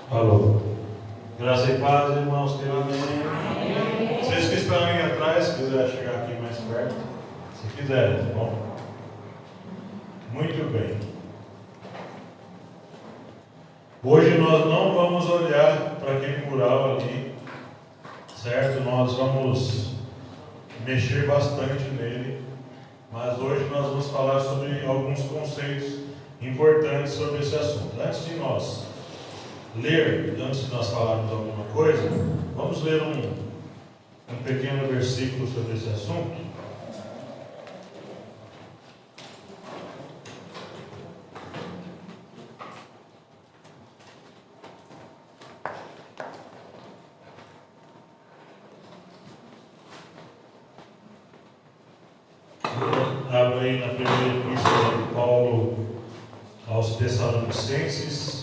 Falou. Graça e paz, irmãos, que amém. Vocês que estão aí atrás, se quiserem chegar aqui mais perto, se quiserem, tá bom? Muito bem. Hoje nós não vamos olhar para aquele mural ali, certo? Nós vamos mexer bastante nele, mas hoje nós vamos falar sobre alguns conceitos importantes sobre esse assunto. Antes de nós falarmos alguma coisa, vamos ler um pequeno versículo sobre esse assunto. Abra aí na primeira epístola de Paulo aos Tessalonicenses.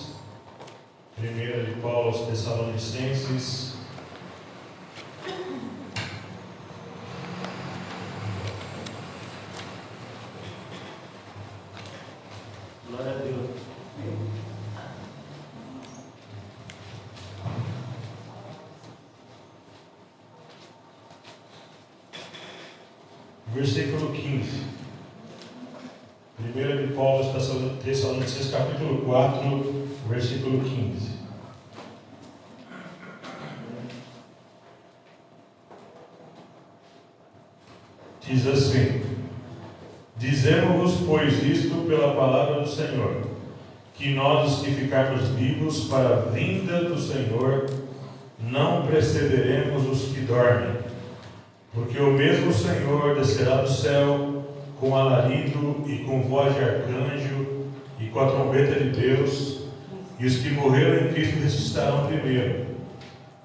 Primeira de Paulo aos Tessalonicenses. Glória a Deus. Versículo 15. Primeira de Paulo aos Tessalonicenses, capítulo 4, versículo 15. Diz assim: Dizemos-vos, pois, isto pela palavra do Senhor, que nós, os que ficarmos vivos para a vinda do Senhor, não precederemos os que dormem. Porque o mesmo Senhor descerá do céu com alarido e com voz de arcanjo e com a trombeta de Deus, e os que morreram em Cristo ressuscitarão primeiro.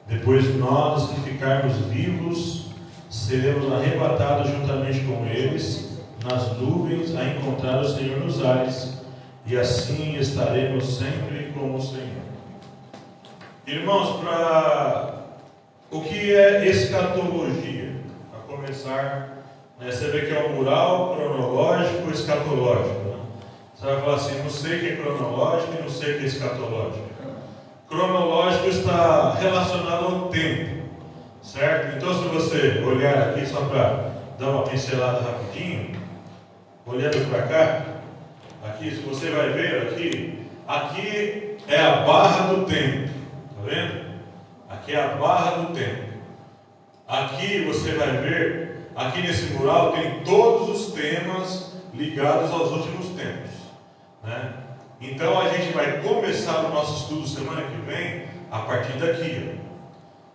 Depois nós, que ficarmos vivos, seremos arrebatados juntamente com eles nas nuvens a encontrar o Senhor nos ares, e assim estaremos sempre com o Senhor. Irmãos, o que é escatologia? Para começar, você vê que é um mural cronológico e escatológico. Né? Você vai falar assim: não sei o que é cronológico e não sei o que é escatológico. Cronológico está relacionado ao tempo, certo? Então, se você olhar aqui, só para dar uma pincelada rapidinho, olhando para cá, aqui, se você vai ver aqui é a barra do tempo, está vendo? Aqui é a barra do tempo. Aqui você vai ver, aqui nesse mural tem todos os temas ligados aos últimos tempos, né? Então a gente vai começar o nosso estudo semana que vem a partir daqui.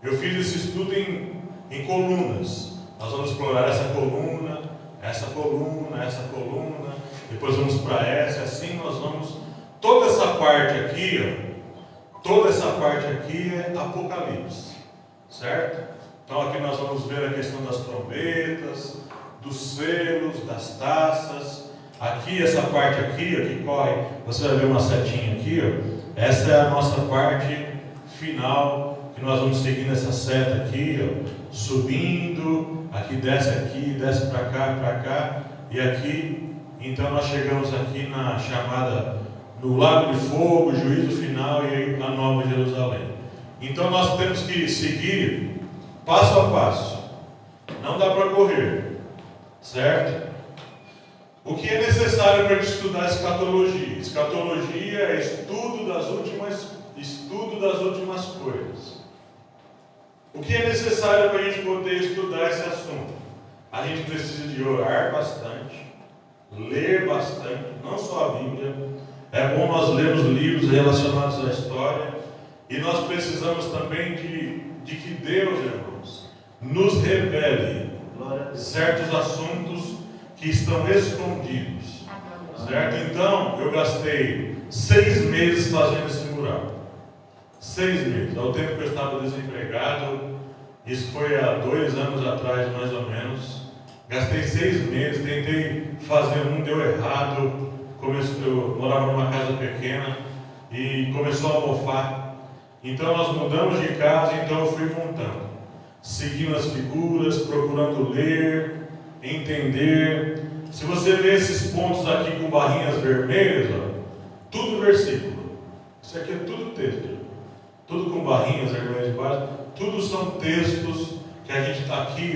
Eu fiz esse estudo em colunas. Nós vamos explorar essa coluna, essa coluna, essa coluna, depois vamos para essa, assim nós vamos. Toda essa parte aqui, toda essa parte aqui é Apocalipse, certo? Então aqui nós vamos ver a questão das trombetas, dos selos, das taças. Aqui, essa parte aqui, que corre, você vai ver uma setinha aqui, ó. Essa é a nossa parte final, que nós vamos seguir nessa seta aqui, ó, subindo, aqui, desce para cá, e aqui, então nós chegamos aqui na chamada, no Lago de Fogo, juízo final e a Nova Jerusalém. Então nós temos que seguir passo a passo, não dá para correr, certo? O que é necessário para estudar escatologia? Escatologia é estudo das últimas coisas. O que é necessário para a gente poder estudar esse assunto? A gente precisa de orar bastante, ler bastante, não só a Bíblia. É bom nós lermos livros relacionados à história. E nós precisamos também de que Deus, irmãos, nos revele certos assuntos que estão escondidos, certo? Então, eu gastei 6 meses fazendo esse mural. 6 meses, ao tempo que eu estava desempregado. Isso foi há 2 anos atrás, mais ou menos. Gastei 6 meses, tentei fazer deu errado. Eu morava numa casa pequena e começou a mofar. Então nós mudamos de casa, então eu fui montando, seguindo as figuras, procurando ler, entender. Se você vê esses pontos aqui com barrinhas vermelhas, ó, tudo versículo. Isso aqui é tudo texto. tudo com barrinhas, vergonhas de base, tudo são textos que a gente está aqui,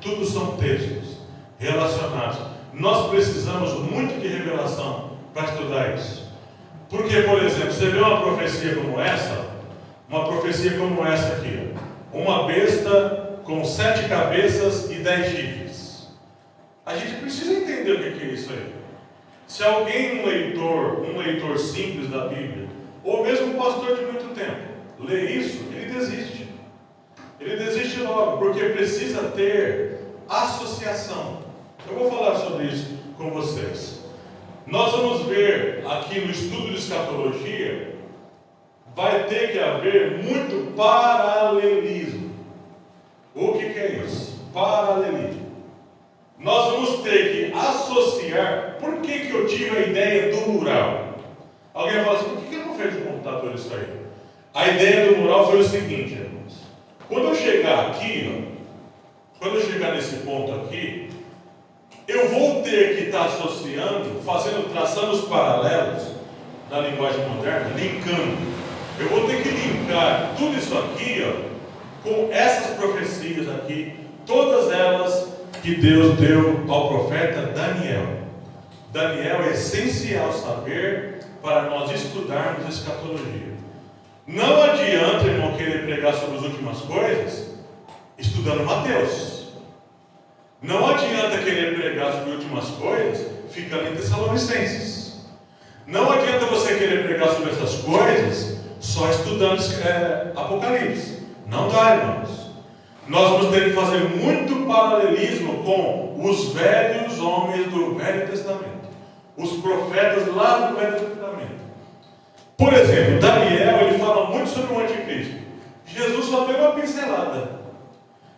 tudo são textos relacionados. Nós precisamos muito de revelação para estudar isso. Porque, por exemplo, você vê uma profecia como essa aqui, uma besta com 7 cabeças e 10 chifres. A gente precisa entender o que é isso aí. Se alguém, um leitor simples da Bíblia, ou mesmo um pastor de muito tempo, lê isso, ele desiste. Ele desiste logo, porque precisa ter associação. Eu vou falar sobre isso com vocês. Nós vamos ver aqui no estudo de escatologia, vai ter que haver muito paralelismo. O que é isso? Paralelismo. Nós vamos ter que associar. Por que eu tive a ideia do mural? Alguém fala assim, por que eu não fiz de computador isso aí? A ideia do mural foi o seguinte, irmãos. Quando eu chegar aqui, quando eu chegar nesse ponto aqui, eu vou ter que estar associando, traçando os paralelos da linguagem moderna, linkando. Eu vou ter que linkar tudo isso aqui, com essas profecias aqui, todas elas que Deus deu ao profeta Daniel. Daniel é essencial saber para nós estudarmos escatologia. Não adianta, irmão, querer pregar sobre as últimas coisas estudando Mateus. Não adianta querer pregar sobre as últimas coisas ficando em Tessalonicenses. Não adianta você querer pregar sobre essas coisas só estudando Apocalipse. Não dá, irmãos. Nós vamos ter que fazer muito paralelismo com os velhos homens do Velho Testamento, os profetas lá do Velho Testamento. Por exemplo, Daniel, ele fala muito sobre o anticristo. Jesus só deu uma pincelada.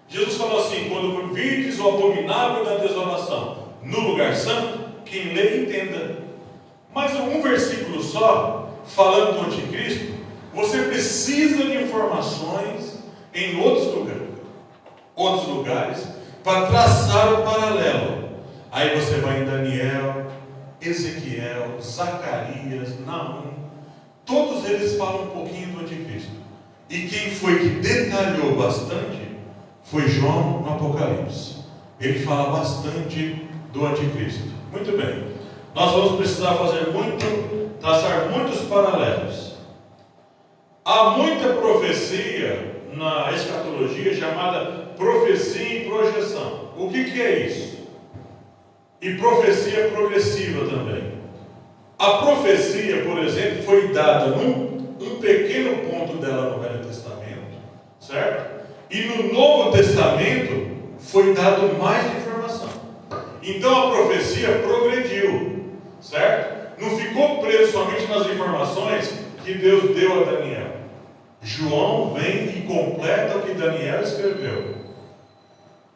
Jesus falou assim, quando virdes o abominável da desolação no lugar santo, quem lê entenda. Mas um versículo só, falando do anticristo, você precisa de informações em outros lugares, para traçar o paralelo. Aí você vai em Daniel, Ezequiel, Zacarias, Naum, todos eles falam um pouquinho do anticristo. E quem foi que detalhou bastante foi João no Apocalipse. Ele fala bastante do anticristo. Muito bem, nós vamos precisar traçar muitos paralelos. Há muita profecia na escatologia chamada profecia em projeção. O que é isso? E profecia progressiva também. A profecia, por exemplo, foi dada num pequeno ponto dela no Velho Testamento, certo? E no Novo Testamento foi dado mais informação. Então a profecia progrediu, certo? Não ficou preso somente nas informações que Deus deu a Daniel. João vem e completa o que Daniel escreveu.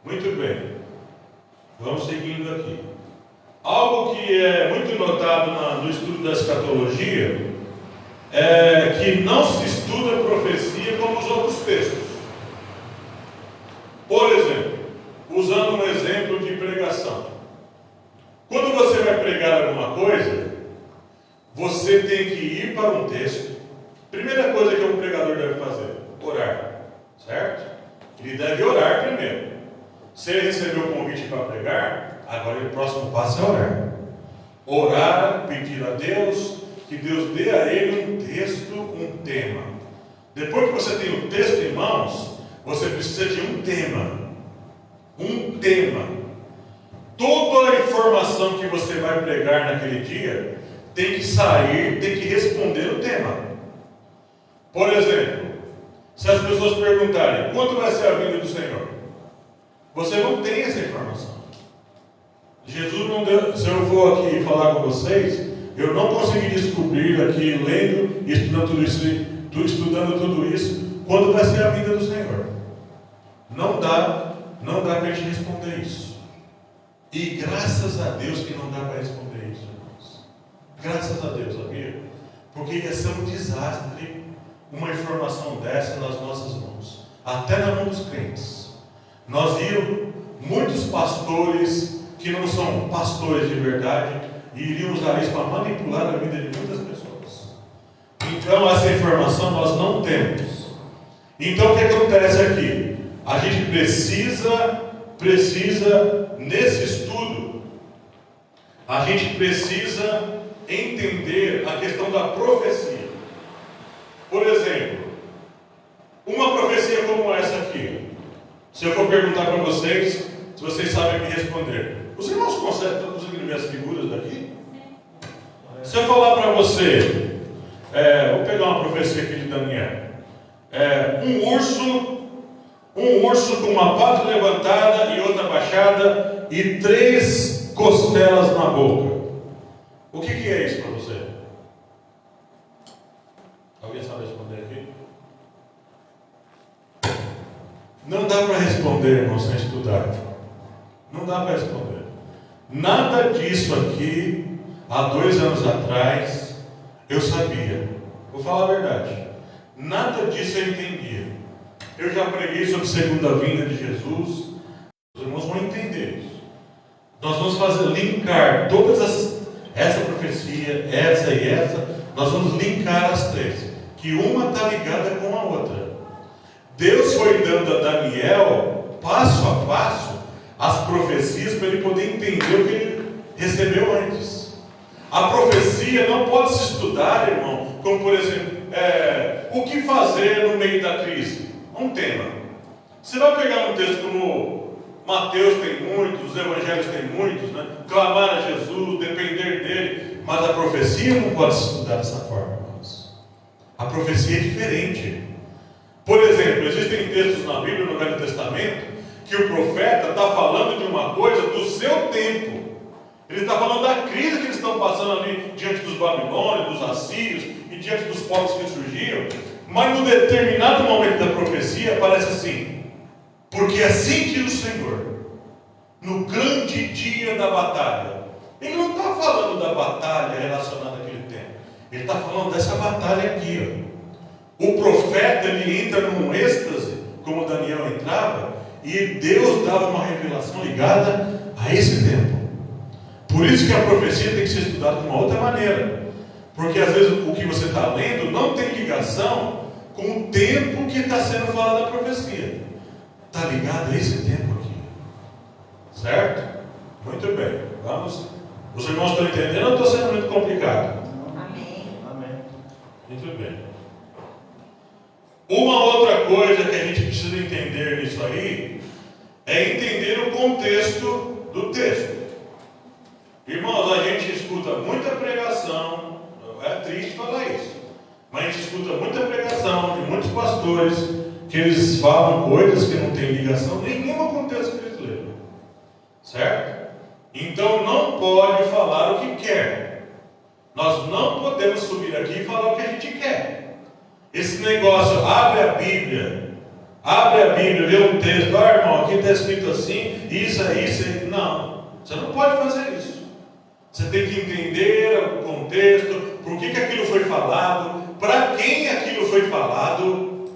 Muito bem. Vamos seguindo aqui. Algo que é muito notado no estudo da escatologia é que não se estuda a profecia como os outros textos. Por exemplo, usando um exemplo de pregação. Quando você vai pregar alguma coisa, você tem que ir para um texto. Primeira coisa que um pregador deve fazer, orar, certo? Ele deve orar primeiro. Se ele recebeu o convite para pregar, agora o próximo passo é orar. Orar, pedir a Deus, que Deus dê a ele um texto, um tema. Depois que você tem o texto em mãos, você precisa de um tema. Um tema. Toda a informação que você vai pregar naquele dia tem que sair, tem que responder o tema. Por exemplo, se as pessoas perguntarem quando vai ser a vinda do Senhor, você não tem essa informação. Jesus não deu. Se eu for aqui falar com vocês, eu não consegui descobrir aqui, lendo e estudando tudo isso, quando vai ser a vinda do Senhor. Não dá para a gente responder isso. E graças a Deus que não dá para responder isso, irmãos. Graças a Deus, sabia? Porque ia ser um desastre uma informação dessa nas nossas mãos, até na mão dos crentes. Nós íamos, muitos pastores que não são pastores de verdade, e iriam usar isso para manipular a vida de muitas pessoas. Então essa informação nós não temos. Então o que acontece aqui? A gente precisa nesse estudo, a gente precisa entender a questão da profecia. Por exemplo, uma profecia como essa aqui, se eu for perguntar para vocês, se vocês sabem me responder, os irmãos conseguem ver as figuras daqui? Se eu falar para você, vou pegar uma profecia aqui de Daniel, um urso com uma pata levantada e outra baixada e 3 costelas na boca. O que é isso para você? Alguém sabe responder aqui? Não dá para responder, irmão, sem estudar. Não dá para responder. Nada disso aqui, há 2 anos atrás, eu sabia. Vou falar a verdade. Nada disso eu entendia. Eu já preguei sobre a segunda vinda de Jesus. Os irmãos vão entender isso. Nós vamos linkar todas essa profecia, essa e essa. Nós vamos linkar as 3. Que uma está ligada com a outra. Deus foi dando a Daniel, passo a passo, as profecias para ele poder entender o que ele recebeu antes. A profecia não pode se estudar, irmão, como por exemplo, o que fazer no meio da crise? Um tema. Você vai pegar um texto como Mateus tem muitos, os evangelhos tem muitos, né? Clamar a Jesus, depender dele, mas a profecia não pode se estudar dessa forma, irmãos. A profecia é diferente. Por exemplo, existem textos na Bíblia, no Velho Testamento, que o profeta está falando de uma coisa do seu tempo. Ele está falando da crise que eles estão passando ali diante dos babilônios, dos assírios e diante dos povos que surgiram. Mas no determinado momento da profecia aparece assim: porque assim diz o Senhor, no grande dia da batalha. Ele não está falando da batalha relacionada àquele tempo. Ele está falando dessa batalha aqui, ó. O profeta, ele entra num êxtase, como Daniel entrava, e Deus dava uma revelação ligada a esse tempo. Por isso que a profecia tem que ser estudada de uma outra maneira. Porque às vezes o que você está lendo não tem ligação com o tempo que está sendo falado da profecia. Está ligado a esse tempo aqui. Certo? Muito bem. Vamos. Os irmãos estão entendendo ou estou sendo muito complicado? Amém. Amém. Muito bem. Uma outra coisa que a gente precisa entender nisso aí é entender o contexto do texto. Irmãos, a gente escuta muita pregação, é triste falar isso, mas a gente escuta muita pregação de muitos pastores que eles falam coisas que não têm ligação nenhuma com o texto que eles leram. Certo? Então não pode falar o que quer. Nós não podemos subir aqui e falar o que a gente quer. Esse negócio, abre a Bíblia, vê um texto, irmão, aqui está escrito assim, isso aí. Não, você não pode fazer isso. Você tem que entender o contexto, por que aquilo foi falado, para quem aquilo foi falado,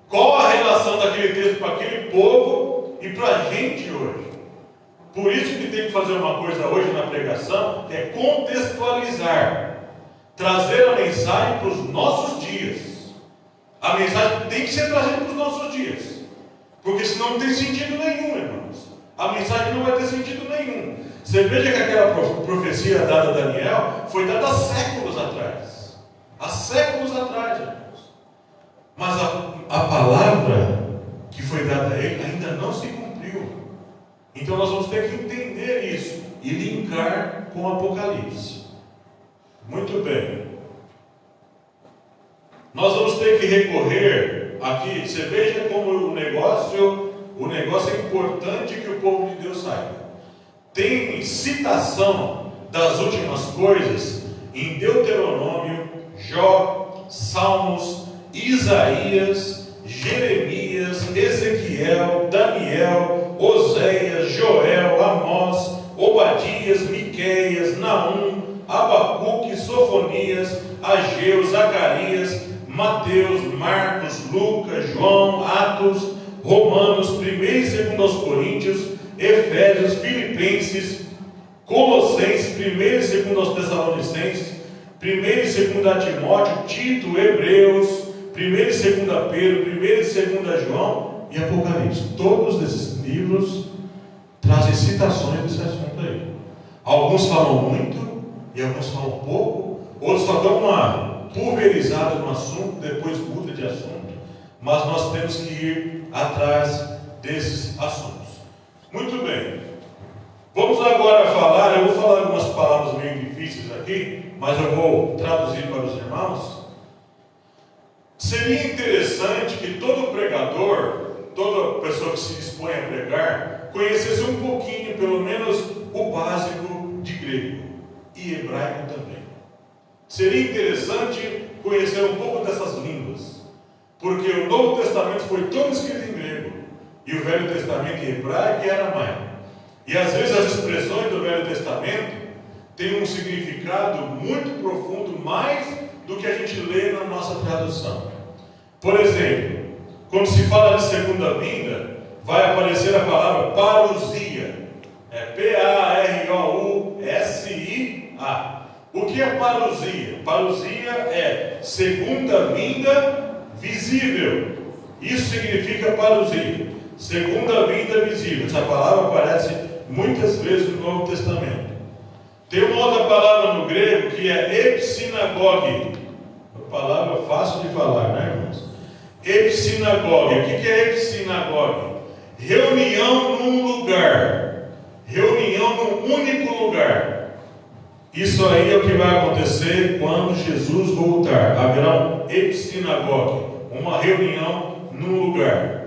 qual a relação daquele texto para aquele povo e para a gente hoje. Por isso que tem que fazer uma coisa hoje na pregação, que é contextualizar, trazer a mensagem para os nossos dias. A mensagem tem que ser trazida para os nossos dias, porque senão não tem sentido nenhum, irmãos. A mensagem não vai ter sentido nenhum. Você veja que aquela profecia dada a Daniel foi dada há séculos atrás. Há séculos atrás, irmãos. Mas a palavra que foi dada a ele ainda não se cumpriu. Então nós vamos ter que entender isso e linkar com o Apocalipse. Muito bem. Nós vamos ter que recorrer aqui. Você veja como o negócio é importante que o povo de Deus saiba. Tem citação das últimas coisas em Deuteronômio, Jó, Salmos, Isaías, Jeremias, Ezequiel, Daniel, Oséias, Joel, Amós, Obadias, Miqueias, Naum, Abacuque, Sofonias, Ageu, Zacarias, Mateus, Marcos, Lucas, João, Atos, Romanos, 1 e 2 Coríntios, Efésios, Filipenses, Colossenses, 1 e 2 Tessalonicenses, 1ª e 2ª Timóteo, Tito, Hebreus, 1ª e 2ª Pedro, 1ª e 2ª João e Apocalipse. Todos esses livros trazem citações desse assunto aí. Alguns falam muito e alguns falam pouco, outros só dão uma pulverizada no assunto, depois muda de assunto, mas nós temos que ir atrás desses assuntos. Muito bem, vamos agora falar, eu vou falar algumas palavras meio difíceis aqui, mas eu vou traduzir para os irmãos. Seria interessante que todo pregador, toda pessoa que se dispõe a pregar, conhecesse um pouquinho, pelo menos, o básico de grego e hebraico também. Seria interessante conhecer um pouco dessas línguas, porque o Novo Testamento foi todo escrito em grego e o Velho Testamento em hebraico e aramaico. E às vezes as expressões do Velho Testamento têm um significado muito profundo, mais do que a gente lê na nossa tradução. Por exemplo, quando se fala de segunda vinda, vai aparecer a palavra parousia. É P-A-R-O-U-S-I-A. O que é parousia? Parousia é segunda vinda visível. Isso significa parousia. Segunda vinda visível. Essa palavra aparece muitas vezes no Novo Testamento. Tem uma outra palavra no grego que é epsinagoge. Uma palavra fácil de falar, né, irmãos? Epsinagoge. O que é epsinagoge? Reunião num lugar. Reunião num único lugar. Isso aí é o que vai acontecer quando Jesus voltar. Haverá um epsinagoge, uma reunião num lugar.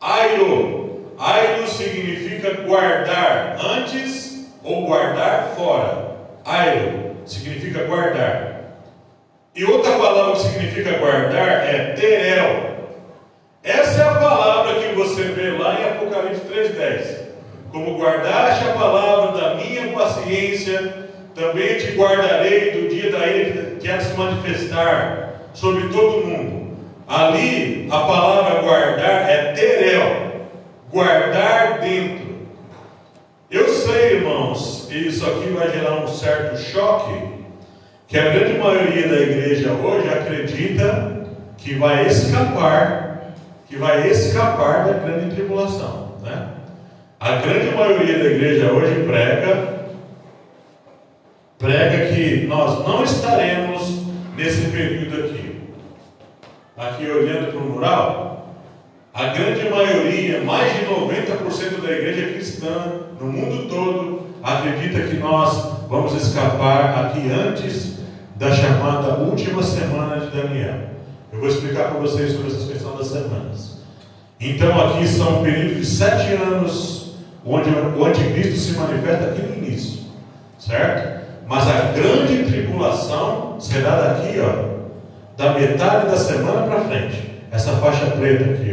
Airo. Airo significa guardar antes ou guardar fora. Airo significa guardar. E outra palavra que significa guardar é terel. Essa é a palavra que você vê lá em Apocalipse 3:10. Como guardaste a palavra da minha paciência, também te guardarei do dia da ira que há de se manifestar sobre todo mundo. Ali a palavra guardar é terel, guardar dentro. Eu sei, irmãos, e isso aqui vai gerar um certo choque, que a grande maioria da igreja hoje acredita que vai escapar da grande tribulação, né? A grande maioria da igreja hoje prega que nós não estaremos nesse período aqui. Aqui olhando para o mural, a grande maioria, mais de 90% da igreja cristã no mundo todo, acredita que nós vamos escapar aqui antes da chamada última semana de Daniel. Eu vou explicar para vocês sobre essa questão das semanas. Então aqui são um período de 7 anos, onde o anticristo se manifesta aqui no início, certo? Mas a grande tribulação será daqui, da metade da semana para frente. Essa faixa preta aqui,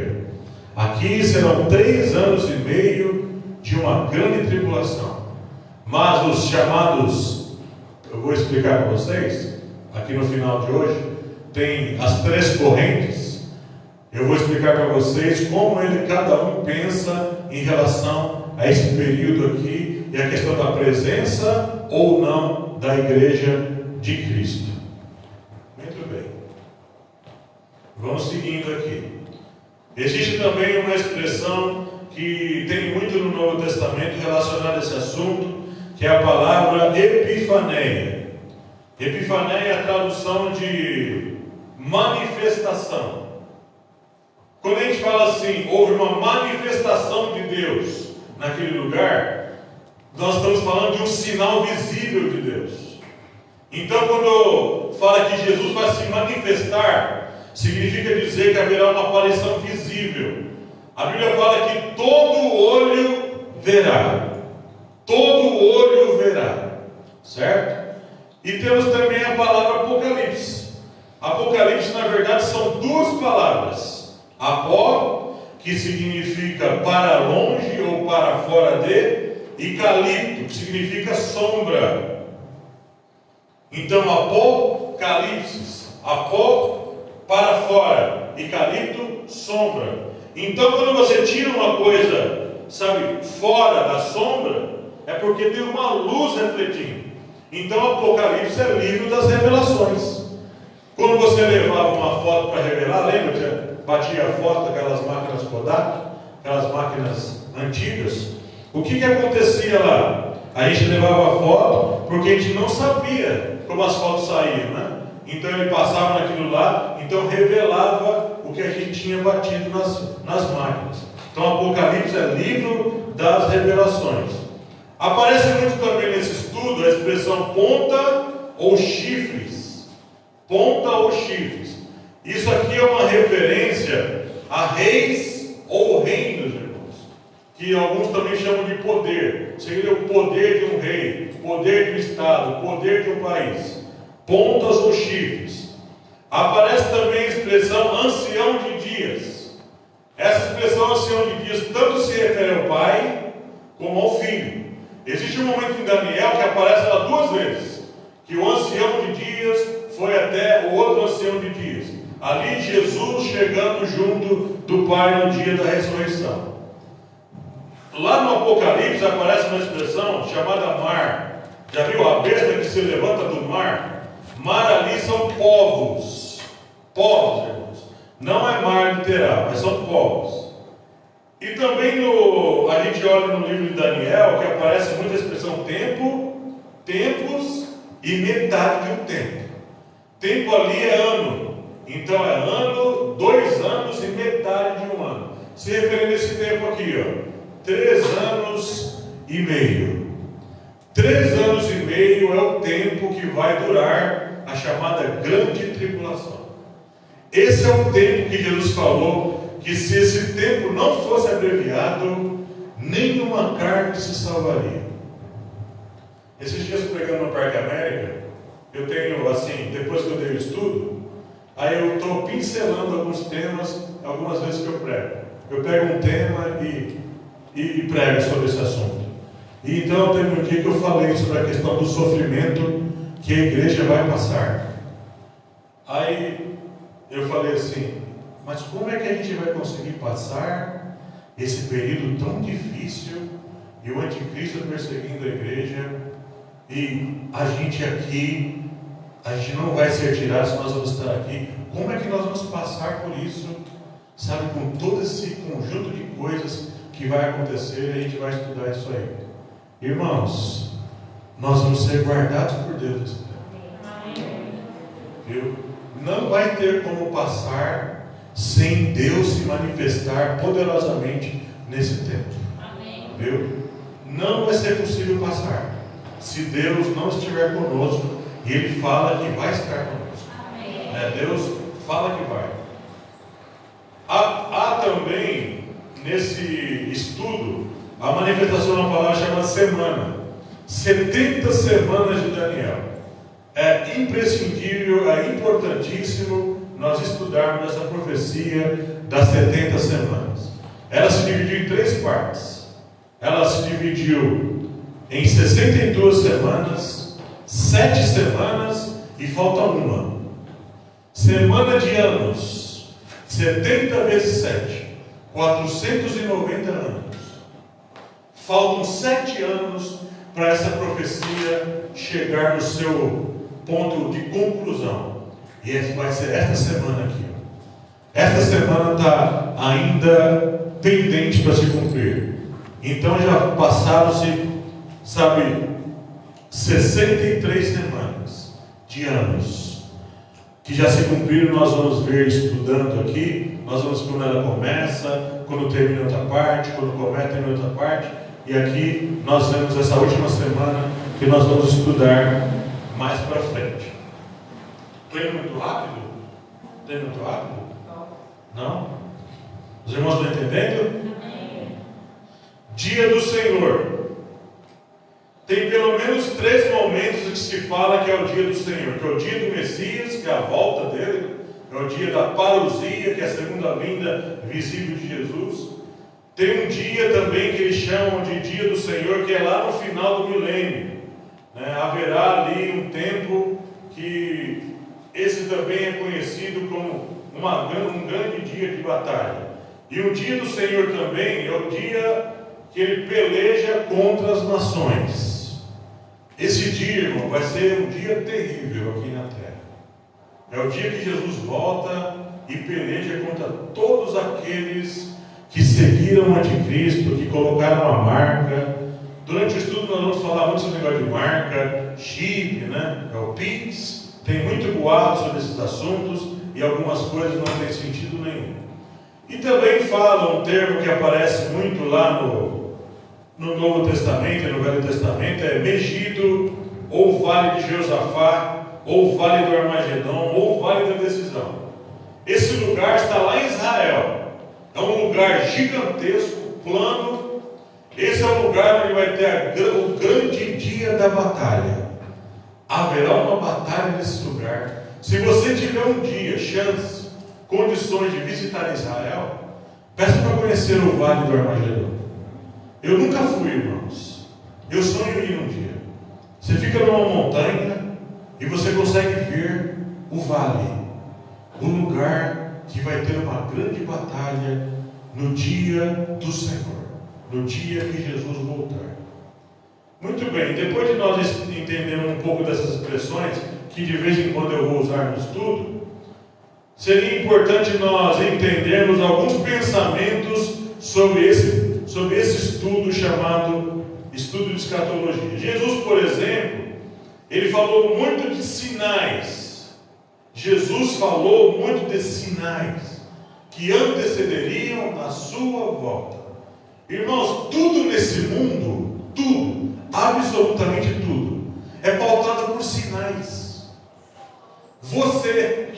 Aqui serão 3 anos e meio de uma grande tribulação. Mas os chamados, eu vou explicar para vocês, aqui no final de hoje, tem as 3 correntes. Eu vou explicar para vocês como cada um pensa em relação a esse período aqui e a questão da presença ou não da igreja de Cristo. Muito bem. Vamos seguindo aqui. Existe também uma expressão que tem muito no Novo Testamento relacionada a esse assunto, que é a palavra epifaneia. Epifaneia é a tradução de manifestação. Quando a gente fala assim, houve uma manifestação de Deus naquele lugar, nós estamos falando de um sinal visível de Deus. Então, quando fala que Jesus vai se manifestar, significa dizer que haverá uma aparição visível. A Bíblia fala que todo olho verá. Todo olho verá. Certo? E temos também a palavra Apocalipse. Apocalipse, na verdade, são 2 palavras. Apó, que significa para longe ou para fora de, e calipto, que significa sombra. Então, apocalipse, apó, para fora, e calipto, sombra. Então, quando você tira uma coisa, fora da sombra, é porque tem uma luz refletindo. Então o Apocalipse é livro das revelações. Quando você levava uma foto para revelar, lembra que batia a foto daquelas máquinas Kodak, aquelas máquinas antigas? O que acontecia lá? A gente levava a foto porque a gente não sabia como as fotos saíam, né? Então ele passava naquilo lá, então revelava o que a gente tinha batido nas máquinas. Então Apocalipse é livro das revelações. Aparece muito também nesse estudo a expressão ponta ou chifres. Ponta ou chifres. Isso aqui é uma referência a reis ou reinos, irmãos, que alguns também chamam de poder. Seria o poder de um rei, poder de um estado, poder de um país. Pontas ou chifres. Aparece também a expressão ancião de dias. Essa expressão ancião de dias tanto se refere ao pai como ao filho. Existe um momento em Daniel que aparece ela duas vezes, que o ancião de dias foi até o outro ancião de dias. Ali Jesus chegando junto do Pai no dia da ressurreição. Lá no Apocalipse aparece uma expressão chamada mar. Já viu a besta que se levanta do mar? Mar ali são povos. Povos, irmãos. Não é mar literal, mas são povos. E também a gente olha no livro de Daniel que aparece muita expressão tempo, tempos e metade de um tempo. Tempo ali é ano. Então é ano, 2 anos e metade de um ano. Se referindo a esse tempo aqui, ó, 3 anos e meio. 3 anos e meio é o tempo que vai durar a chamada grande tribulação. Esse é o tempo que Jesus falou que se esse tempo não fosse abreviado, nenhuma carne se salvaria. Esses dias pregando no Parque América, eu tenho assim, depois que eu dei o estudo, aí eu estou pincelando alguns temas, algumas vezes que eu prego. Eu pego um tema e prego sobre esse assunto. E então teve um dia que eu falei sobre a questão do sofrimento que a igreja vai passar. Aí eu falei assim, mas como é que a gente vai conseguir passar esse período tão difícil e o anticristo perseguindo a igreja e a gente aqui, a gente não vai ser tirado se nós vamos estar aqui? Como é que nós vamos passar por isso, sabe, com todo esse conjunto de coisas que vai acontecer? A gente vai estudar isso aí. Irmãos, nós vamos ser guardados por Deus nesse tempo. Viu? Não vai ter como passar sem Deus se manifestar poderosamente nesse tempo. Viu? Não vai ser possível passar se Deus não estiver conosco, e Ele fala que vai estar conosco. Deus fala que vai. Há também nesse estudo a manifestação da palavra chamada semana. 70 semanas de Daniel. É imprescindível, é importantíssimo nós estudarmos essa profecia das 70 semanas. Ela se dividiu em 3 partes. Ela se dividiu em 62 semanas, 7 semanas e falta uma. Semana de anos, 70 vezes 7, 490 anos. Faltam 7 anos para essa profecia chegar no seu ponto de conclusão. E vai ser esta semana aqui. Esta semana está ainda pendente para se cumprir. Então já passaram-se, 63 semanas de anos que já se cumpriram. Nós vamos ver estudando aqui. Nós vamos ver quando ela começa, quando termina outra parte, quando começa, termina outra parte. E aqui nós vemos essa última semana que nós vamos estudar mais para frente. Estou indo muito rápido? Estou indo muito rápido? Não? Os irmãos estão entendendo? Dia do Senhor. Tem pelo menos 3 momentos que se fala que é o dia do Senhor. Que é o dia do Messias, que é a volta dele. É o dia da parousia, que é a segunda vinda visível de Jesus. Tem um dia também que eles chamam de dia do Senhor, que é lá no final do milênio. Haverá ali um tempo que esse também é conhecido como um grande dia de batalha. E o dia do Senhor também é o dia que ele peleja contra as nações. Esse dia, irmão, vai ser um dia terrível aqui na terra. É o dia que Jesus volta e peleja contra todos aqueles que seguiram o anticristo, que colocaram a marca. Durante o estudo nós vamos falar muito sobre o negócio de marca, chip, né? É o Pix. Tem muito boato sobre esses assuntos e algumas coisas não têm sentido nenhum. E também fala um termo que aparece muito lá no Novo Testamento e no Velho Testamento, é Megido, ou Vale de Josafá, ou Vale do Armagedon, ou Vale da Decisão. Esse lugar está lá em Israel. É um lugar gigantesco, plano. Esse é o lugar onde vai ter o grande dia da batalha. Haverá uma batalha nesse lugar. Se você tiver um dia, chance, condições de visitar Israel, peça para conhecer o Vale do Armagedon. Eu nunca fui, irmãos. Eu sonho em ir um dia. Você fica numa montanha e você consegue ver o vale, o lugar que vai ter uma grande batalha no dia do Senhor, no dia que Jesus voltar. Muito bem, depois de nós entendermos um pouco dessas expressões, que de vez em quando eu vou usar no estudo, seria importante nós entendermos alguns pensamentos sobre esse estudo chamado estudo de escatologia. Jesus, por exemplo, ele falou muito de sinais. Jesus falou muito de sinais que antecederiam a sua volta. Irmãos, tudo nesse mundo, tudo, absolutamente tudo, é pautado por sinais. Você,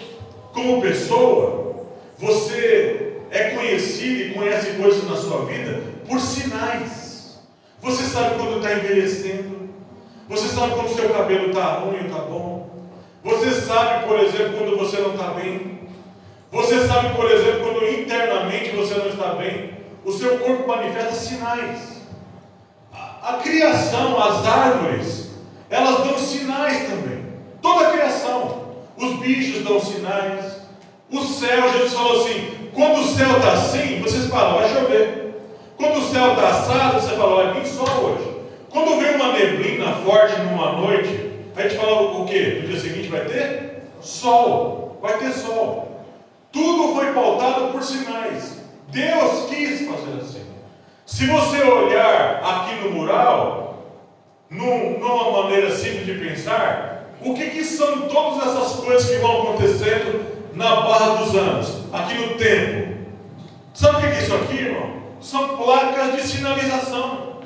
como pessoa, você é conhecido e conhece coisas na sua vida por sinais. Você sabe quando está envelhecendo. Você sabe quando o seu cabelo está ruim ou está bom. Você sabe, por exemplo, quando você não está bem. Você sabe, por exemplo, quando internamente você não está bem. O seu corpo manifesta sinais. A criação, as árvores, elas dão sinais também. Toda a criação. Os bichos dão sinais. O céu, Jesus falou assim, quando o céu está assim, vocês falam, vai chover. Quando o céu está assado, você fala, vai vir sol hoje. Quando vem uma neblina forte numa noite, a gente fala o quê? No dia seguinte vai ter sol. Vai ter sol. Tudo foi pautado por sinais. Deus quis fazer assim. Se você olhar aqui no mural, numa maneira simples de pensar, o que são todas essas coisas que vão acontecendo na barra dos anos, aqui no tempo? Sabe o que é isso aqui, irmão? São placas de sinalização.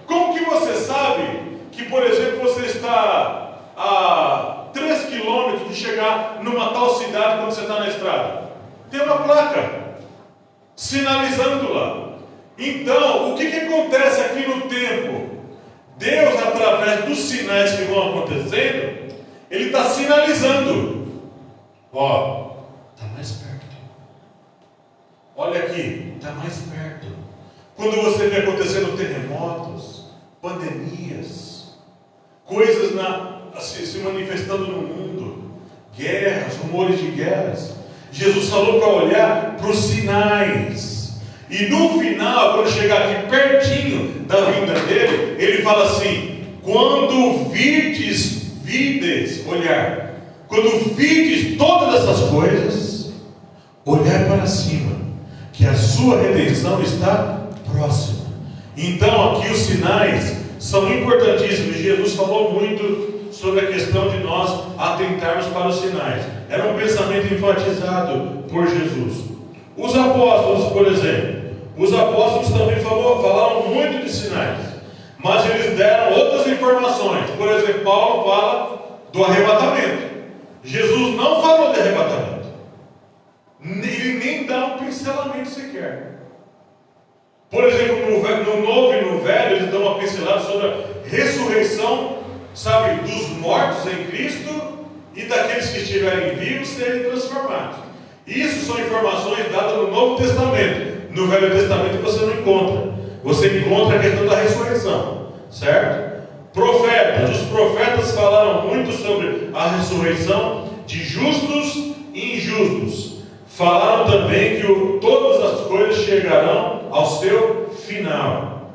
Como que você sabe que, por exemplo, você está a 3 quilômetros de chegar numa tal cidade quando você está na estrada? Tem uma placa sinalizando lá. Então, o que acontece aqui no tempo? Deus, através dos sinais que vão acontecendo, Ele está sinalizando. Ó, está mais perto. Olha aqui, está mais perto. Quando você vê acontecendo terremotos, pandemias, coisas se manifestando no mundo, guerras, rumores de guerras, Jesus falou para olhar para os sinais. E no final, quando chegar aqui pertinho da vinda dele, ele fala assim: quando vides, olhar, quando vides todas essas coisas, olhar para cima, que a sua redenção está próxima. Então aqui os sinais são importantíssimos. Jesus falou muito sobre a questão de nós atentarmos para os sinais. Era um pensamento enfatizado por Jesus. Os apóstolos, por exemplo, os apóstolos também falaram muito de sinais, mas eles deram outras informações. Por exemplo, Paulo fala do arrebatamento. Jesus não falou de arrebatamento. Ele nem dá um pincelamento sequer. Por exemplo, no Novo e no Velho, eles dão uma pincelada sobre a ressurreição, sabe, dos mortos em Cristo e daqueles que estiverem vivos serem transformados. Isso são informações dadas no Novo Testamento. No Velho Testamento você não encontra. Você encontra a questão da ressurreição, certo? Profetas. Os profetas falaram muito sobre a ressurreição de justos e injustos. Falaram também que todas as coisas chegarão ao seu final.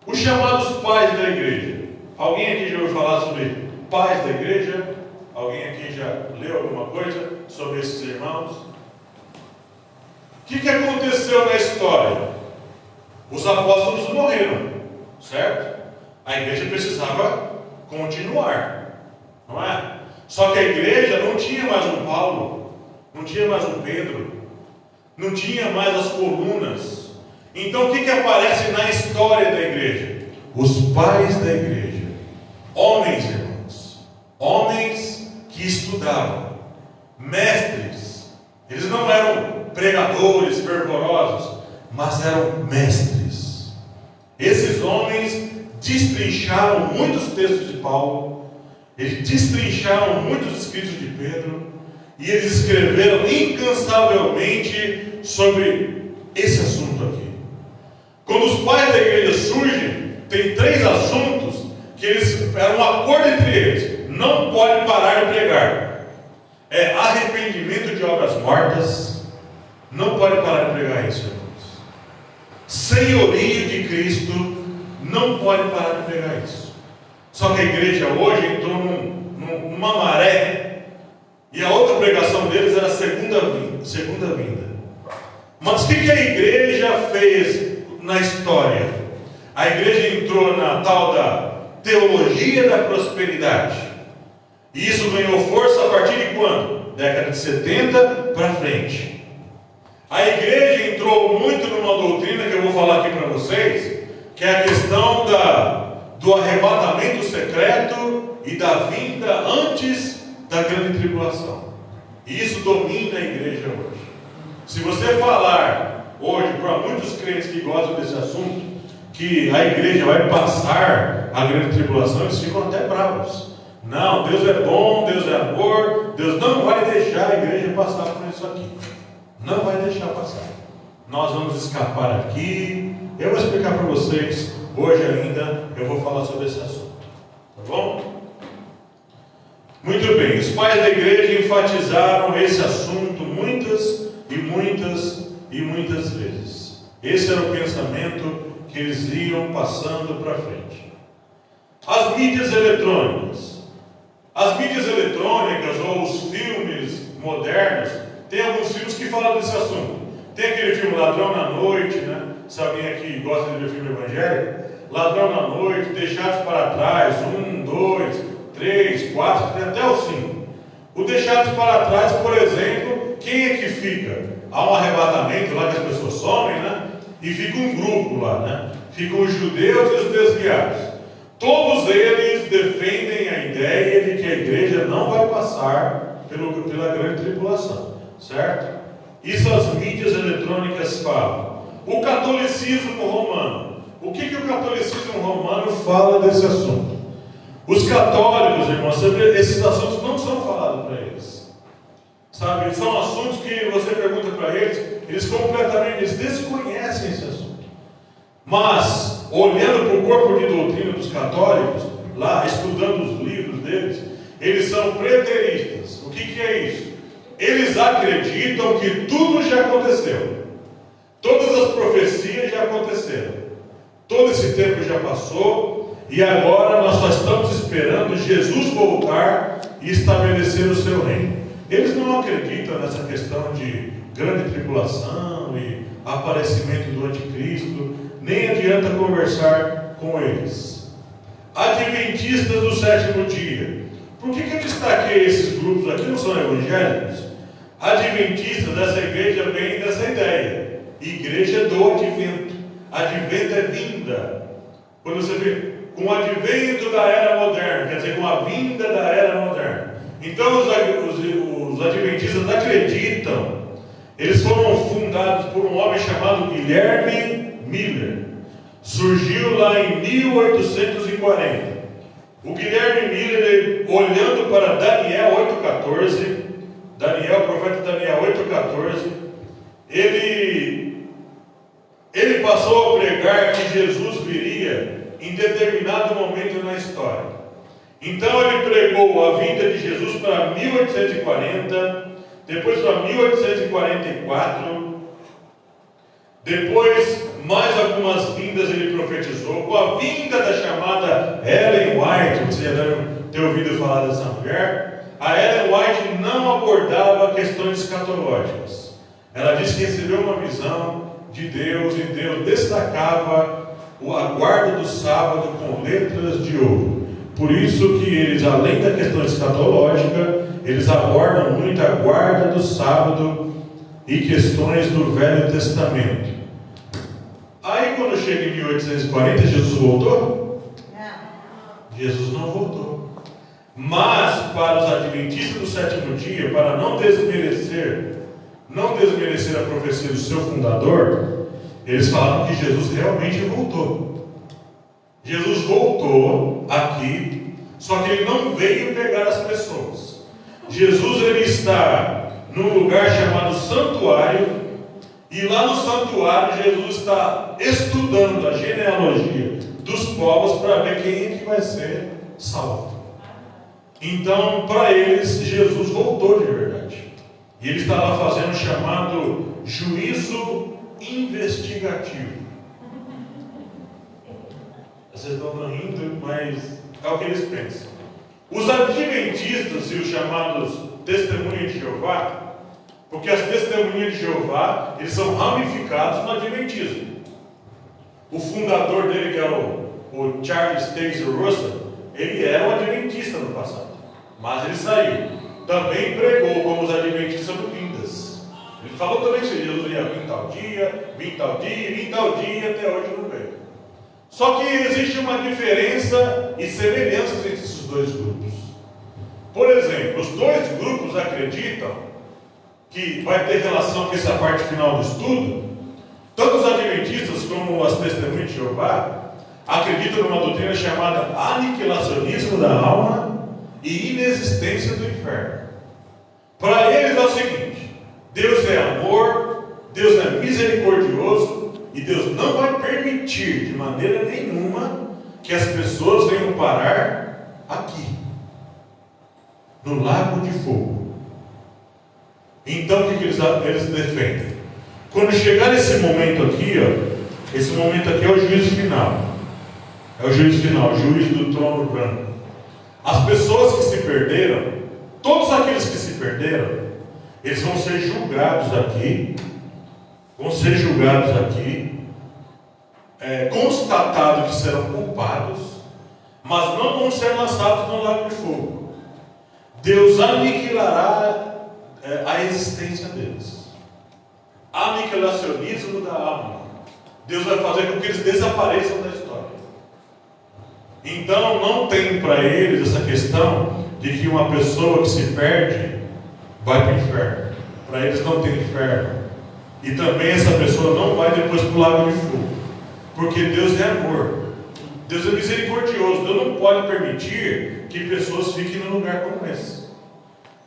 Os chamados pais da igreja. Alguém aqui já ouviu falar sobre pais da igreja? Alguém aqui já leu alguma coisa sobre esses irmãos? O que aconteceu na história? Os apóstolos morreram, certo? A igreja precisava continuar, não é? Só que a igreja não tinha mais um Paulo, não tinha mais um Pedro, não tinha mais as colunas. Então o que aparece na história da igreja? Os pais da igreja, homens, irmãos, homens que estudavam, mestres. Eles não eram pregadores fervorosos, mas eram mestres. Esses homens destrincharam muitos textos de Paulo, eles destrincharam muitos escritos de Pedro, e eles escreveram incansavelmente sobre esse assunto aqui. Quando os pais da igreja surgem, tem 3 assuntos que eles eram um acordo entre eles: não pode parar de pregar. É arrependimento de obras mortas, não pode parar de pregar isso, irmãos. Senhorio de Cristo, não pode parar de pregar isso. Só que a igreja hoje entrou numa maré, e a outra pregação deles era a segunda vinda. Mas o que a igreja fez na história? A igreja entrou na tal da teologia da prosperidade. E isso ganhou força a partir de quando? Década de 70 para frente. A igreja entrou muito numa doutrina que eu vou falar aqui para vocês, que é a questão do arrebatamento secreto e da vinda antes da grande tribulação. E isso domina a igreja hoje. Se você falar hoje para muitos crentes que gostam desse assunto, que a igreja vai passar a grande tribulação, eles ficam até bravos. Não, Deus é bom, Deus é amor, Deus não vai deixar a igreja passar por isso aqui. Não vai deixar passar. Nós vamos escapar aqui. Eu vou explicar para vocês, hoje ainda, eu vou falar sobre esse assunto. Tá bom? Muito bem, os pais da igreja enfatizaram esse assunto muitas vezes. Esse era o pensamento que eles iam passando para frente. As mídias eletrônicas. As mídias eletrônicas ou os filmes modernos, tem alguns filmes que falam desse assunto. Tem aquele filme Ladrão na Noite, né? Se alguém aqui gosta de ver filme evangélico, Ladrão na Noite, Deixados para Trás, 1, 2, 3, 4, até o 5. O Deixados para Trás, por exemplo, quem é que fica? Há um arrebatamento lá que as pessoas somem, né? E fica um grupo lá, né? Ficam os judeus e os desviados. Todos eles defendem a ideia de que a igreja não vai passar pela grande tribulação, certo? Isso as mídias eletrônicas falam. O catolicismo romano. O que o catolicismo romano fala desse assunto? Os católicos, irmãos, esses assuntos não são falados para eles. Sabe, são assuntos que você pergunta para eles, eles desconhecem esse assunto. Mas, olhando para o corpo de doutrina dos católicos, lá, estudando os livros deles, eles são preteristas. O que é isso? Eles acreditam que tudo já aconteceu. Todas as profecias já aconteceram. Todo esse tempo já passou, e agora nós só estamos esperando Jesus voltar e estabelecer o seu reino. Eles não acreditam nessa questão de grande tribulação e aparecimento do anticristo, nem adianta conversar com eles. Adventistas do sétimo dia. Por que eu destaquei esses grupos aqui? Não são evangélicos? Adventistas dessa igreja vem dessa ideia. Igreja do advento. Advento é vinda. Quando você vê, com o advento da era moderna, quer dizer, com a vinda da era moderna. Então os adventistas acreditam. Eles foram fundados por um homem chamado Guilherme Miller. Surgiu lá em 1840. O Guilherme Miller, olhando para Daniel 8,14, o profeta Daniel 8,14, ele passou a pregar que Jesus viria em determinado momento na história. Então ele pregou a vinda de Jesus para 1840, depois para 1844, depois mais algumas vindas ele profetizou, com a vinda da chamada Ellen White, já devem ter ouvido falar dessa mulher. A Ellen White não abordava questões escatológicas. Ela disse que recebeu uma visão de Deus e Deus destacava a guarda do sábado com letras de ouro. Por isso que eles, além da questão escatológica, eles abordam muito a guarda do sábado e questões do Velho Testamento. Aí quando chega em 1840, Jesus voltou? Não. Jesus não voltou. Mas para os adventistas do sétimo dia, para não desmerecer a profecia do seu fundador, eles falaram que Jesus realmente voltou. Jesus voltou aqui, só que ele não veio pegar as pessoas. Jesus ele está num lugar chamado santuário, e lá no santuário Jesus está estudando a genealogia dos povos para ver quem é que vai ser salvo. Então, para eles, Jesus voltou de verdade. E ele está lá fazendo o chamado juízo investigativo. Vocês estão rindo, mas é o que eles pensam. Os adventistas e os chamados testemunhas de Jeová, porque as testemunhas de Jeová, eles são ramificados no adventismo. O fundador dele, que é o Charles Taze Russell, ele era um adventista no passado, mas ele saiu. Também pregou como os adventistas vindas. Ele falou também que Jesus ia vir tal dia, vir tal dia, vir tal dia, até hoje não veio. Só que existe uma diferença e semelhança entre esses dois grupos. Por exemplo, os dois grupos acreditam que vai ter relação com essa parte final do estudo. Tanto os adventistas como as testemunhas de Jeová acreditam numa doutrina chamada aniquilacionismo da alma e inexistência do inferno. Para eles é o seguinte: Deus é amor, Deus é misericordioso e Deus não vai permitir de maneira nenhuma que as pessoas venham parar aqui, no lago de fogo. Então o que eles defendem? Quando chegar esse momento aqui, esse momento aqui é o juízo final. É o juízo final, o juízo do trono branco. As pessoas que se perderam, todos aqueles que se perderam, eles vão ser julgados aqui, constatado que serão culpados, mas não vão ser lançados no lago de fogo. Deus aniquilará a existência deles. Aniquilacionismo da alma. Deus vai fazer com que eles desapareçam da história. Então não tem para eles essa questão de que uma pessoa que se perde vai para o inferno. Para eles não tem inferno. E também essa pessoa não vai depois para o lago de fogo. Porque Deus é amor. Deus é misericordioso. Deus não pode permitir que pessoas fiquem num lugar como esse.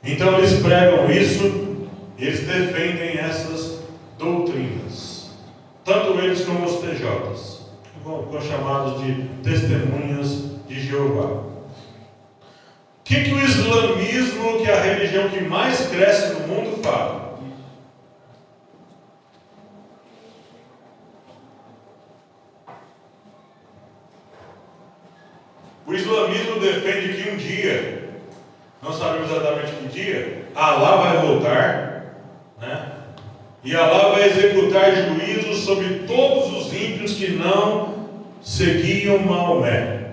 Então eles pregam isso, eles defendem essas doutrinas. Tanto eles como os TJs, com chamados de testemunhas de Jeová. O que o islamismo, que é a religião que mais cresce no mundo, fala? O islamismo defende que um dia, não sabemos exatamente que dia, Alá vai voltar, né? E Alá vai executar juízos sobre todos os ímpios que não seguiam Maomé.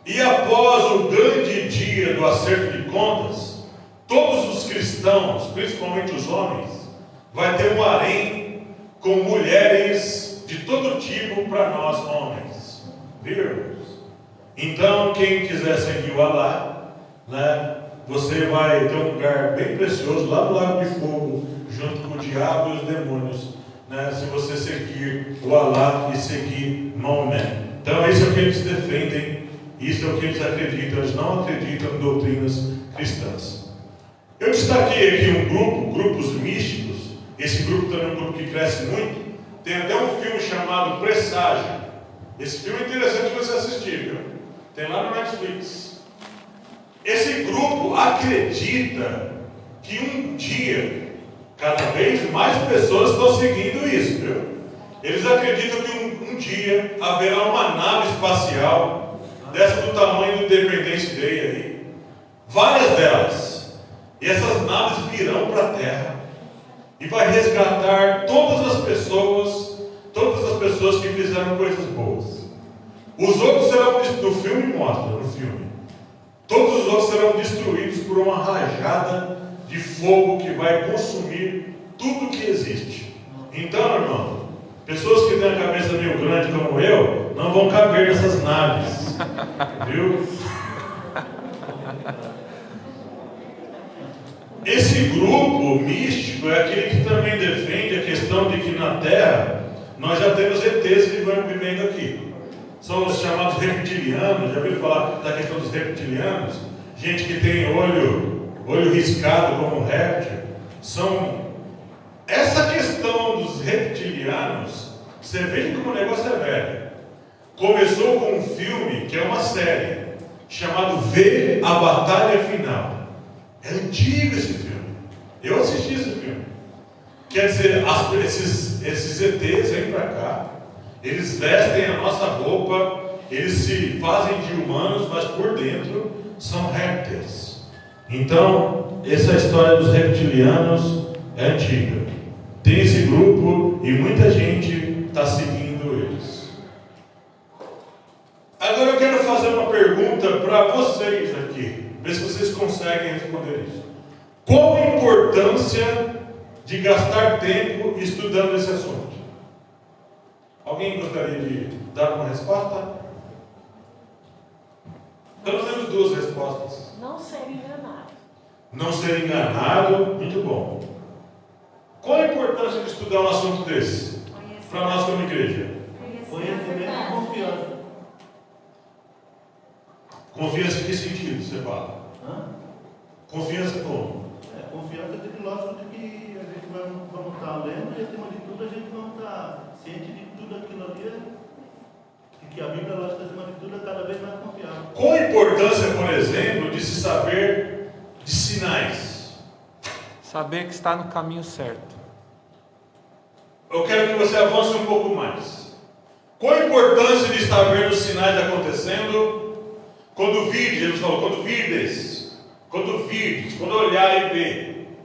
E após o grande dia do acerto de contas, todos os cristãos, principalmente os homens, vai ter um harém com mulheres de todo tipo para nós homens. Viu? Então, quem quiser seguir o Alá, né, você vai ter um lugar bem precioso lá no Lago de Fogo, junto com o diabo e os demônios, né, se você seguir o Alá e seguir Maomé. Então, isso é o que eles defendem, isso é o que eles acreditam. Eles não acreditam em doutrinas cristãs. Eu destaquei aqui grupos místicos. Esse grupo também é um grupo que cresce muito. Tem até um filme chamado Presságio. Esse filme é interessante você assistir, viu? Tem lá no Netflix. Esse grupo acredita que um dia, cada vez mais pessoas estão seguindo isso, viu? Eles acreditam que um dia haverá uma nave espacial dessa do tamanho do Independence Day aí, várias delas, e essas naves virão para a Terra, e vai resgatar todas as pessoas que fizeram coisas boas. Os outros serão, no filme mostra, no filme, todos os outros serão destruídos por uma rajada de fogo que vai consumir tudo que existe. Então, irmão, pessoas que têm a cabeça meio grande como eu, não vão caber nessas naves, viu? Esse grupo místico é aquele que também defende a questão de que na Terra nós já temos ETs vivendo aqui. São os chamados reptilianos. Já ouviram falar da questão dos reptilianos? Gente que tem olho riscado como réptil. Essa questão dos reptilianos, você veja como o negócio é velho. Começou com um filme que é uma série chamado V, a Batalha Final. É antigo esse filme. Eu assisti esse filme. Quer dizer, esses ETs vêm para cá, eles vestem a nossa roupa, eles se fazem de humanos, mas por dentro são répteis. Então, essa história dos reptilianos é antiga. Tem esse grupo e muita gente está seguindo eles. Agora eu quero fazer uma pergunta para vocês aqui, ver se vocês conseguem responder isso. Qual a importância de gastar tempo estudando esse assunto? Alguém gostaria de dar uma resposta? Pelo menos duas respostas. Não ser enganado. Não ser enganado, muito bom. Qual a importância de estudar um assunto desse? Para nós como igreja? Conhecimento e confiança. Confiança em que sentido você fala? Confiança como? Confiança de que, lógico, de que a gente vamos estar lendo e, acima de tudo, a gente vai estar ciente de tudo aquilo ali, e que a Bíblia, lógico, acima de tudo, é cada vez mais confiável. Qual a importância, por exemplo, de se saber de sinais? Saber que está no caminho certo. Eu quero que você avance um pouco mais. Qual a importância de estar vendo os sinais acontecendo? Quando virdes, Jesus falou, quando virdes, quando olhar e ver.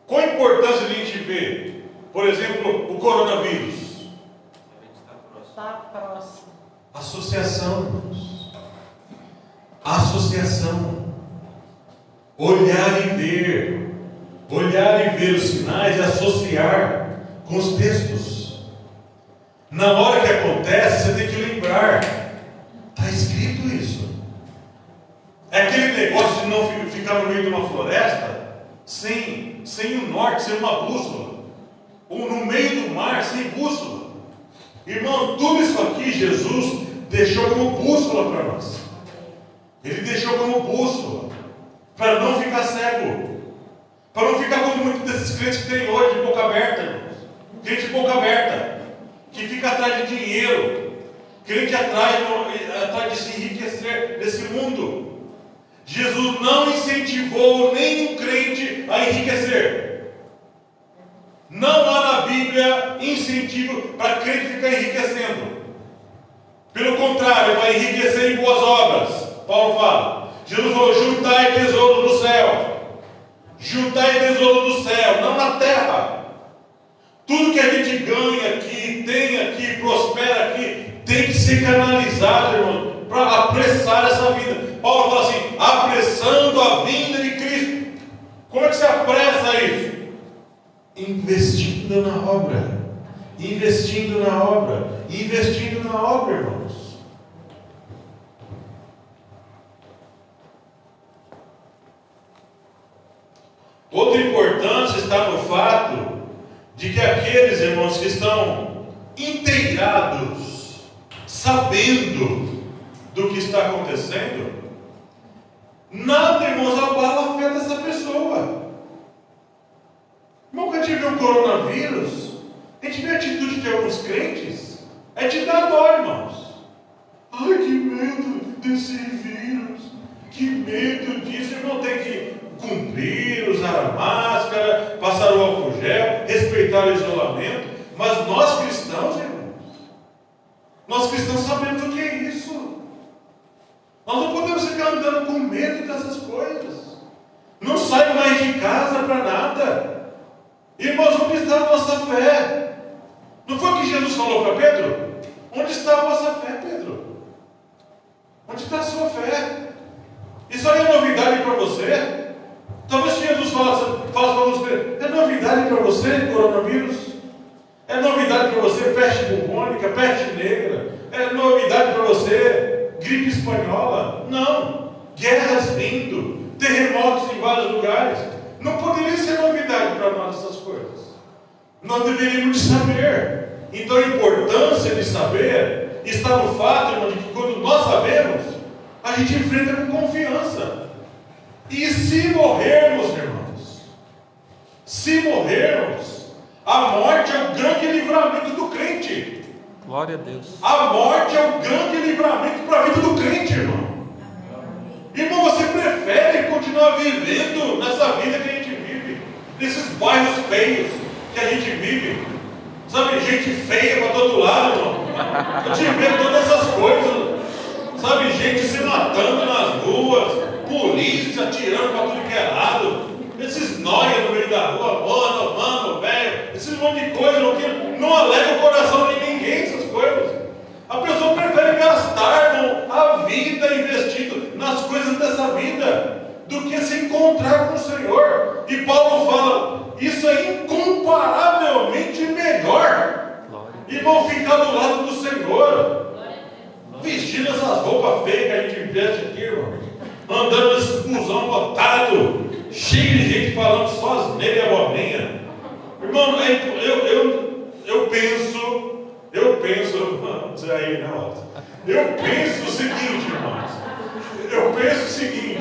Qual a importância de a gente ver? Por exemplo, o coronavírus. Está próximo. Associação, irmãos. Associação. Olhar e ver. Olhar e ver os sinais e associar com os textos. Na hora que acontece, você tem que lembrar. Está escrito isso. É aquele negócio de não ficar no meio de uma floresta sem um norte, sem uma bússola. Ou no meio do mar, sem bússola. Irmão, tudo isso aqui Jesus deixou como bússola para nós. Ele deixou como bússola para não ficar cego. Para não ficar como muitos desses crentes que tem hoje de boca aberta, irmãos. Crente de boca aberta, que fica atrás de dinheiro, crente atrás de se enriquecer nesse mundo. Jesus não incentivou nenhum crente a enriquecer. Não há na Bíblia incentivo para crente ficar enriquecendo. Pelo contrário, vai enriquecer em boas obras. Paulo fala. Jesus falou: juntai tesouro no céu. Juntai tesouro no céu, não na terra. Tudo que a gente ganha aqui, tem aqui, prospera aqui, tem que ser canalizado, irmão, para apressar essa vida. Paulo fala assim: apressando a vinda de Cristo. Como é que se apressa isso? Investindo na obra. Investindo na obra. Investindo na obra, irmãos. Outra importância está no fato de que aqueles irmãos que estão inteirados, sabendo do que está acontecendo, nada, irmãos, abala a fé dessa pessoa. Irmão, quando a gente vê o coronavírus, a gente vê a atitude de alguns crentes, é de dar dó, irmãos. Ai, que medo desse vírus, que medo disso. Irmão, tem que cumprir, usar a máscara, passar o álcool gel, respeitar o isolamento. Mas nós cristãos, irmãos, nós cristãos sabemos o que é isso. Nós não podemos ficar andando com medo dessas coisas. Não saio mais de casa para nada. Irmãos, onde está a nossa fé? Não foi o que Jesus falou para Pedro? Onde está a vossa fé, Pedro? Onde está a sua fé? Isso aí é novidade para você? Talvez Jesus falasse para você, é novidade para você, coronavírus? É novidade para você, peste bubônica, peste negra? É novidade para você, gripe espanhola? Não. Guerras vindo, terremotos em vários lugares. Não poderia ser novidade para nós essas coisas. Nós deveríamos saber. Então a importância de saber está no fato, irmão, de que quando nós sabemos, a gente enfrenta com confiança. E se morrermos, irmãos, se morrermos, a morte é o grande livramento do crente. Glória a Deus. A morte é o grande livramento para a vida do crente, irmão. Irmão, você prefere continuar vivendo nessa vida que a gente vive, nesses bairros feios que a gente vive? Sabe, gente feia para todo lado, irmão. Eu te vejo todas essas coisas. Sabe, gente se matando nas ruas, polícia atirando para tudo que é lado, esses nóias no meio da rua, mano, velho, esse monte de coisa que não alegra o coração de ninguém, essas coisas. A pessoa prefere gastar, irmão, a vida investindo nas coisas dessa vida do que se encontrar com o Senhor. E Paulo fala, isso é incomparavelmente melhor. Irmão, ficar do lado do Senhor, vestindo essas roupas feias que a gente veste aqui, irmão, andando nesse busão lotado, cheio de gente falando só asneira e abobrinha. Irmão, eu penso, isso aí, não, eu penso o seguinte,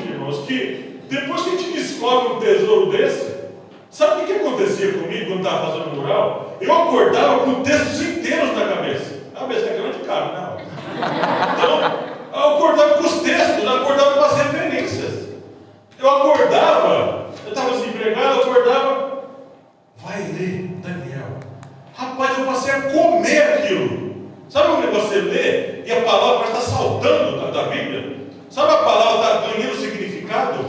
irmãos, que depois que a gente descobre um tesouro desse, sabe o que acontecia comigo quando estava fazendo mural? Eu acordava com textos inteiros na cabeça. A cabeça é grande, cara, não. Então, eu acordava com os textos, eu acordava com as referências. Eu acordava, eu estava desempregado, eu acordava, vai ler Daniel. Rapaz, eu passei a comer aquilo. Sabe o negócio de você lê e a palavra está saltando da Bíblia? Sabe a palavra está ganhando significado?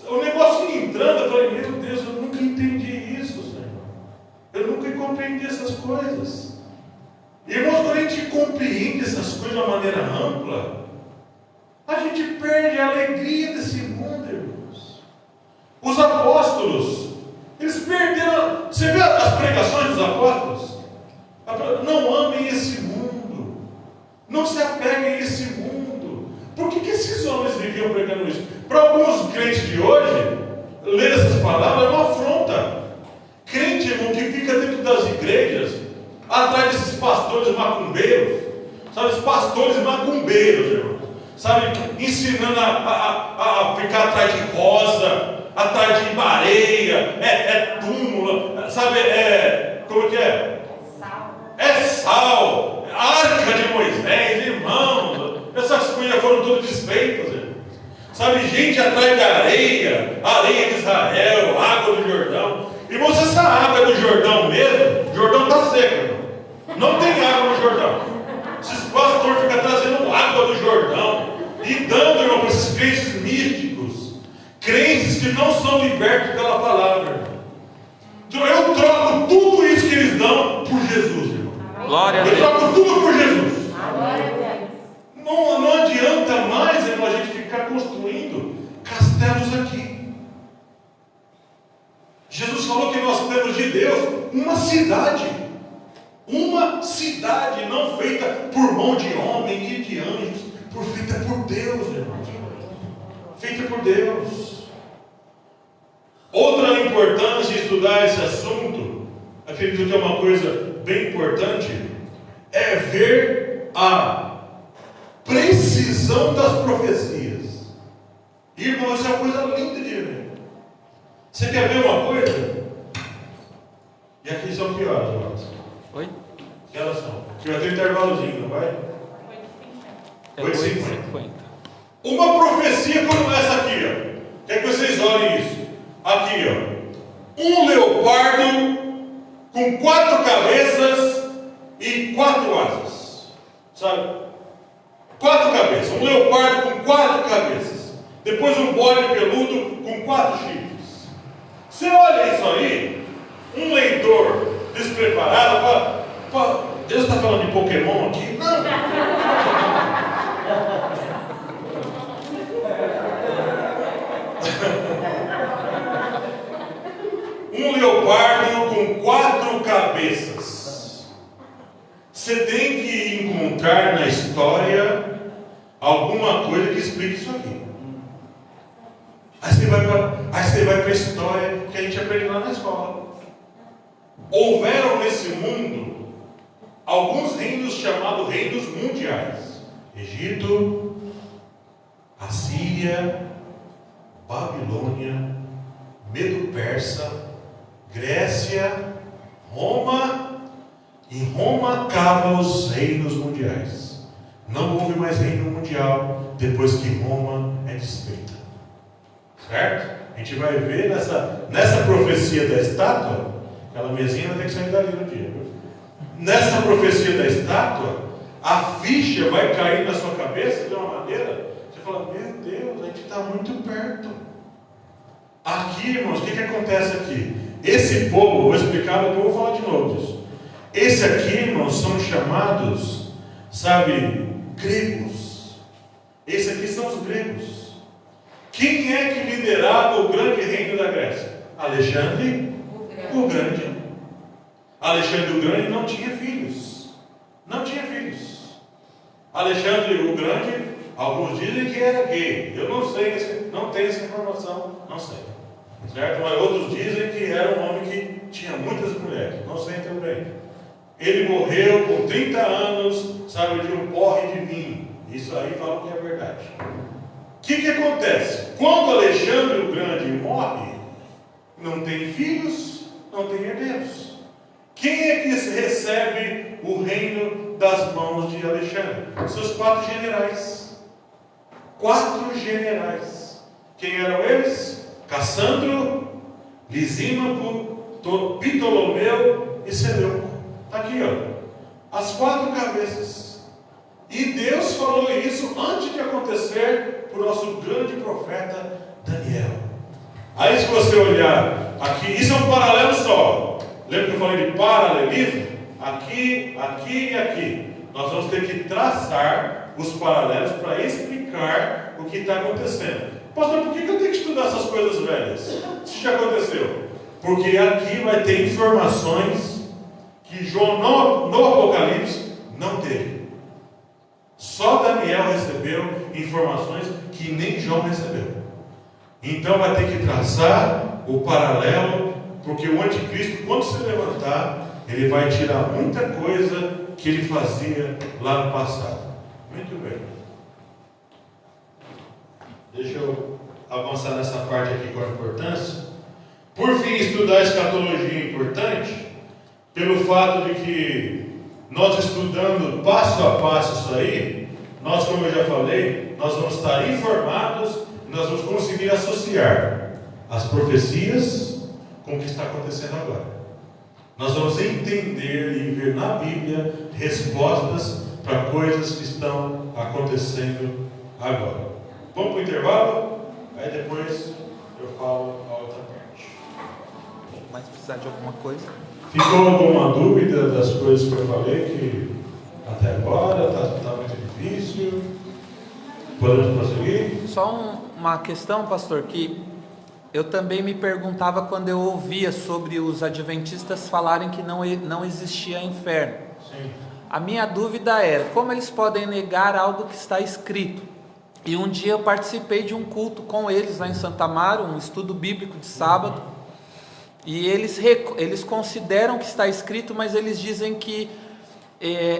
O negócio entrando, eu falei, meu Deus, eu nunca entendi isso, Senhor. Eu nunca compreendi essas coisas. Irmãos, quando a gente compreende essas coisas de uma maneira ampla, a gente perde a alegria desse mundo, irmãos. Os apóstolos, eles perderam. Você vê as pregações dos apóstolos? Não amem esse mundo, não se apeguem a esse mundo. Por que esses homens viviam pregando isso? Para alguns crentes de hoje, ler essas palavras é uma afronta. Crente, irmão, que fica dentro das igrejas, atrás desses pastores macumbeiros, sabe, os pastores macumbeiros, irmão, sabe, ensinando a ficar atrás de rosa, atrás de areia, túmulo, sabe, como que é? É sal, arca de Moisés, irmãos, essas coisas foram todas desfeitas, irmão. Sabe, gente atrás da areia de Israel, água do Jordão. Irmãos, essa água do Jordão mesmo, o Jordão está seco, irmão. Não tem água no Jordão. Esses pastores ficam trazendo água do Jordão e dando, irmão, para esses crentes místicos, crentes que não são libertos pela palavra, irmão. Então eu troco tudo isso que eles dão por Jesus, irmão. Glória a Deus. Eu troco tudo por Jesus. Glória a Deus. Não adianta mais, irmão, a gente ficar construindo castelos aqui. Jesus falou que nós temos de Deus uma cidade não feita por mão de homem e de anjos, feita por Deus, irmão. Feita por Deus. Outra importância de estudar esse assunto, acredito que é uma coisa bem importante, é ver a precisão das profecias. Irmão, isso é uma coisa linda de ver. Você quer ver uma coisa? E aqui são que horas, irmãos? Oi? Que horas são? Que vai ter intervalozinho, não vai? 8h50. Uma profecia como essa aqui, ó. Quer que vocês olhem isso? Aqui, ó. Um leopardo com 4 cabeças e 4 asas. Sabe? 4 cabeças. Um leopardo com 4 cabeças. Depois um bode peludo com 4 chifres. Você olha isso aí, um leitor despreparado fala, Deus está falando de Pokémon aqui? Não! Um leopardo com 4 cabeças. Você tem que encontrar na história alguma coisa que explique isso aqui. Aí você vai para a história que a gente aprende lá na escola. Houveram nesse mundo alguns reinos chamados reinos mundiais: Egito, Assíria, Babilônia, Medo-Persa, Grécia, Roma, e Roma acaba os reinos mundiais. Não houve mais reino mundial depois que Roma é desfeita. Certo? A gente vai ver nessa profecia da estátua, aquela mesinha vai ter que sair dali no dia. Viu? Nessa profecia da estátua, a ficha vai cair na sua cabeça de uma maneira, você fala, meu Deus, a gente está muito perto. Aqui, irmãos, o que acontece aqui? Esse povo, vou explicar, depois eu vou falar de novo disso. Esse aqui, irmãos, são chamados, gregos. Esse aqui são os gregos. Quem é que liderava o grande reino da Grécia? Alexandre o Grande. Alexandre o Grande não tinha filhos. Não tinha filhos. Alexandre o Grande, alguns dizem que era gay. Eu não sei, não tenho essa informação, não sei. Certo? Mas outros dizem que era um homem que tinha muitas mulheres. Não sei também. Ele morreu com 30 anos, de um porre de vinho. Isso aí falam que é verdade. O que acontece? Quando Alexandre o Grande morre, não tem filhos, não tem herdeiros. Quem é que recebe o reino das mãos de Alexandre? Seus 4 generais. 4 generais. Quem eram eles? Cassandro, Lisímaco, Ptolomeu e Seleuco. Está aqui, ó. As 4 cabeças. E Deus falou isso antes de acontecer para o nosso grande profeta Daniel. Aí, se você olhar aqui, isso é um paralelo só. Lembra que eu falei de paralelismo? Aqui, aqui e aqui. Nós vamos ter que traçar os paralelos para explicar o que está acontecendo. Pastor, por que eu tenho que estudar essas coisas velhas? Isso já aconteceu. Porque aqui vai ter informações que João no Apocalipse não teve. Só Daniel recebeu informações que nem João recebeu. Então vai ter que traçar o paralelo, porque o anticristo, quando se levantar, ele vai tirar muita coisa que ele fazia lá no passado. Muito bem. Deixa eu avançar nessa parte aqui com a importância. Por fim, estudar a escatologia é importante, pelo fato de que nós estudando passo a passo isso aí, nós, como eu já falei, nós vamos estar informados, nós vamos conseguir associar as profecias com o que está acontecendo agora. Nós vamos entender e ver na Bíblia respostas para coisas que estão acontecendo agora. Vamos para o intervalo? Aí depois eu falo a outra parte. Mas precisar de alguma coisa? Ficou alguma dúvida das coisas que eu falei que até agora está muito difícil? Podemos prosseguir? Só uma questão, pastor, que eu também me perguntava quando eu ouvia sobre os adventistas falarem que não existia inferno. Sim. A minha dúvida era, como eles podem negar algo que está escrito? E um dia eu participei de um culto com eles lá em Santa Amaro, um estudo bíblico de sábado, e eles consideram que está escrito, mas eles dizem que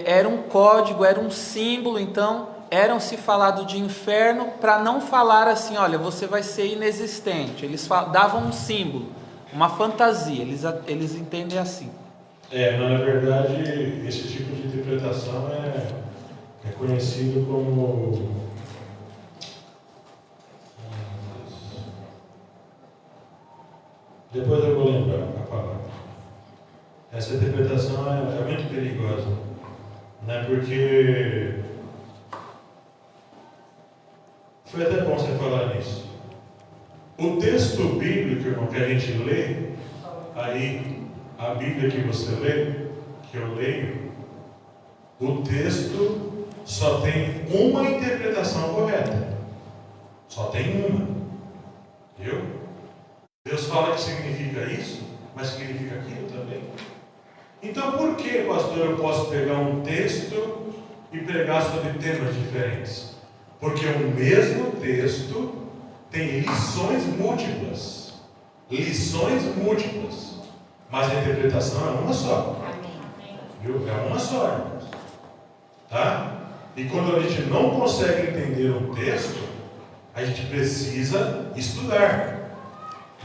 era um código, era um símbolo, então eram-se falado de inferno para não falar assim, olha, você vai ser inexistente. Eles davam um símbolo, uma fantasia, eles entendem assim. Mas na verdade esse tipo de interpretação é conhecido como depois eu vou lembrar a palavra. Essa interpretação é muito perigosa, né? Porque Foi até bom você falar nisso. O texto bíblico, irmão, que a gente lê, aí, a Bíblia que você lê, que eu leio, o texto só tem uma interpretação correta. Só tem uma. Viu? Deus fala que significa isso, mas significa aquilo também. Então, por que, pastor, eu posso pegar um texto e pregar sobre temas diferentes? Porque o mesmo texto tem lições múltiplas. Lições múltiplas. Mas a interpretação é uma só. Viu? É uma só, irmãos. Tá? E quando a gente não consegue entender um texto, a gente precisa estudar,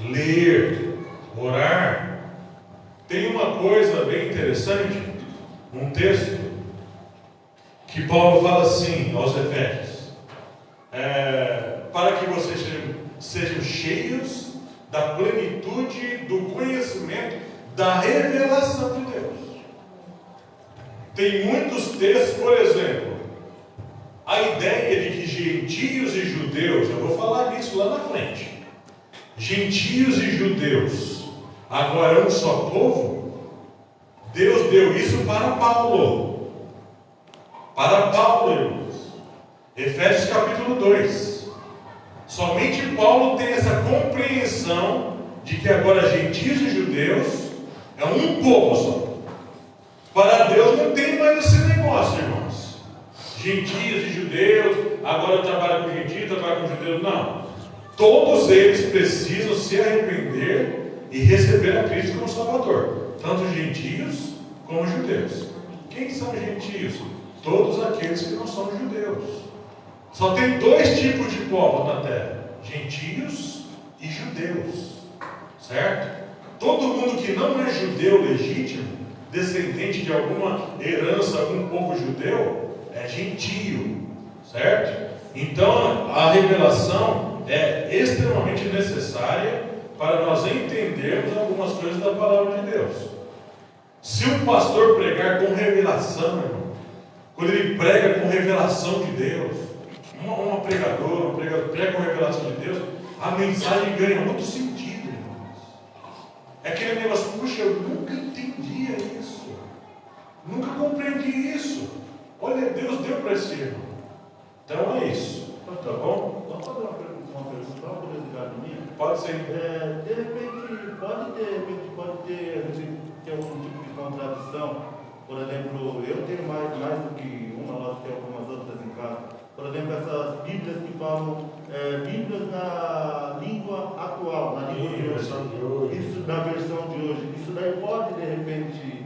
ler, orar. Tem uma coisa bem interessante, um texto que Paulo fala assim aos Efésios: para que vocês sejam cheios da plenitude do conhecimento da revelação de Deus. Tem muitos textos, por exemplo, a ideia de que gentios e judeus, eu vou falar disso lá na frente, gentios e judeus agora é um só povo. Deus deu isso para Paulo. Para Paulo, irmãos. Efésios capítulo 2. Somente Paulo tem essa compreensão de que agora gentios e judeus é um povo só. Para Deus não tem mais esse negócio, irmãos. Gentios e judeus, agora eu trabalho com gentios, trabalho com judeus. Não. Todos eles precisam se arrepender e receber a Cristo como Salvador, tanto gentios como judeus. Quem são gentios? Todos aqueles que não são judeus. Só tem dois tipos de povo na terra: gentios e judeus, certo? Todo mundo que não é judeu legítimo, descendente de alguma herança, algum povo judeu, é gentio, certo? Então a revelação é extremamente necessária para nós entendermos algumas coisas da palavra de Deus. Se o pastor pregar com revelação, irmão, quando ele prega com revelação de Deus, uma pregadora, prega com revelação de Deus, a mensagem ganha muito sentido, irmãos. É aquele negócio: puxa, eu nunca entendia isso, nunca compreendi isso. Olha, Deus deu para esse irmão. Então é isso, tá bom? Vamos fazer uma pergunta, só uma curiosidade minha. Pode ser. De repente, pode ter algum tipo de contradição. Por exemplo, eu tenho mais do que uma, lógico que tem algumas outras em casa. Por exemplo, essas Bíblias que falam Bíblias na língua atual, na língua de hoje. Isso na versão de hoje. Isso daí pode, de repente,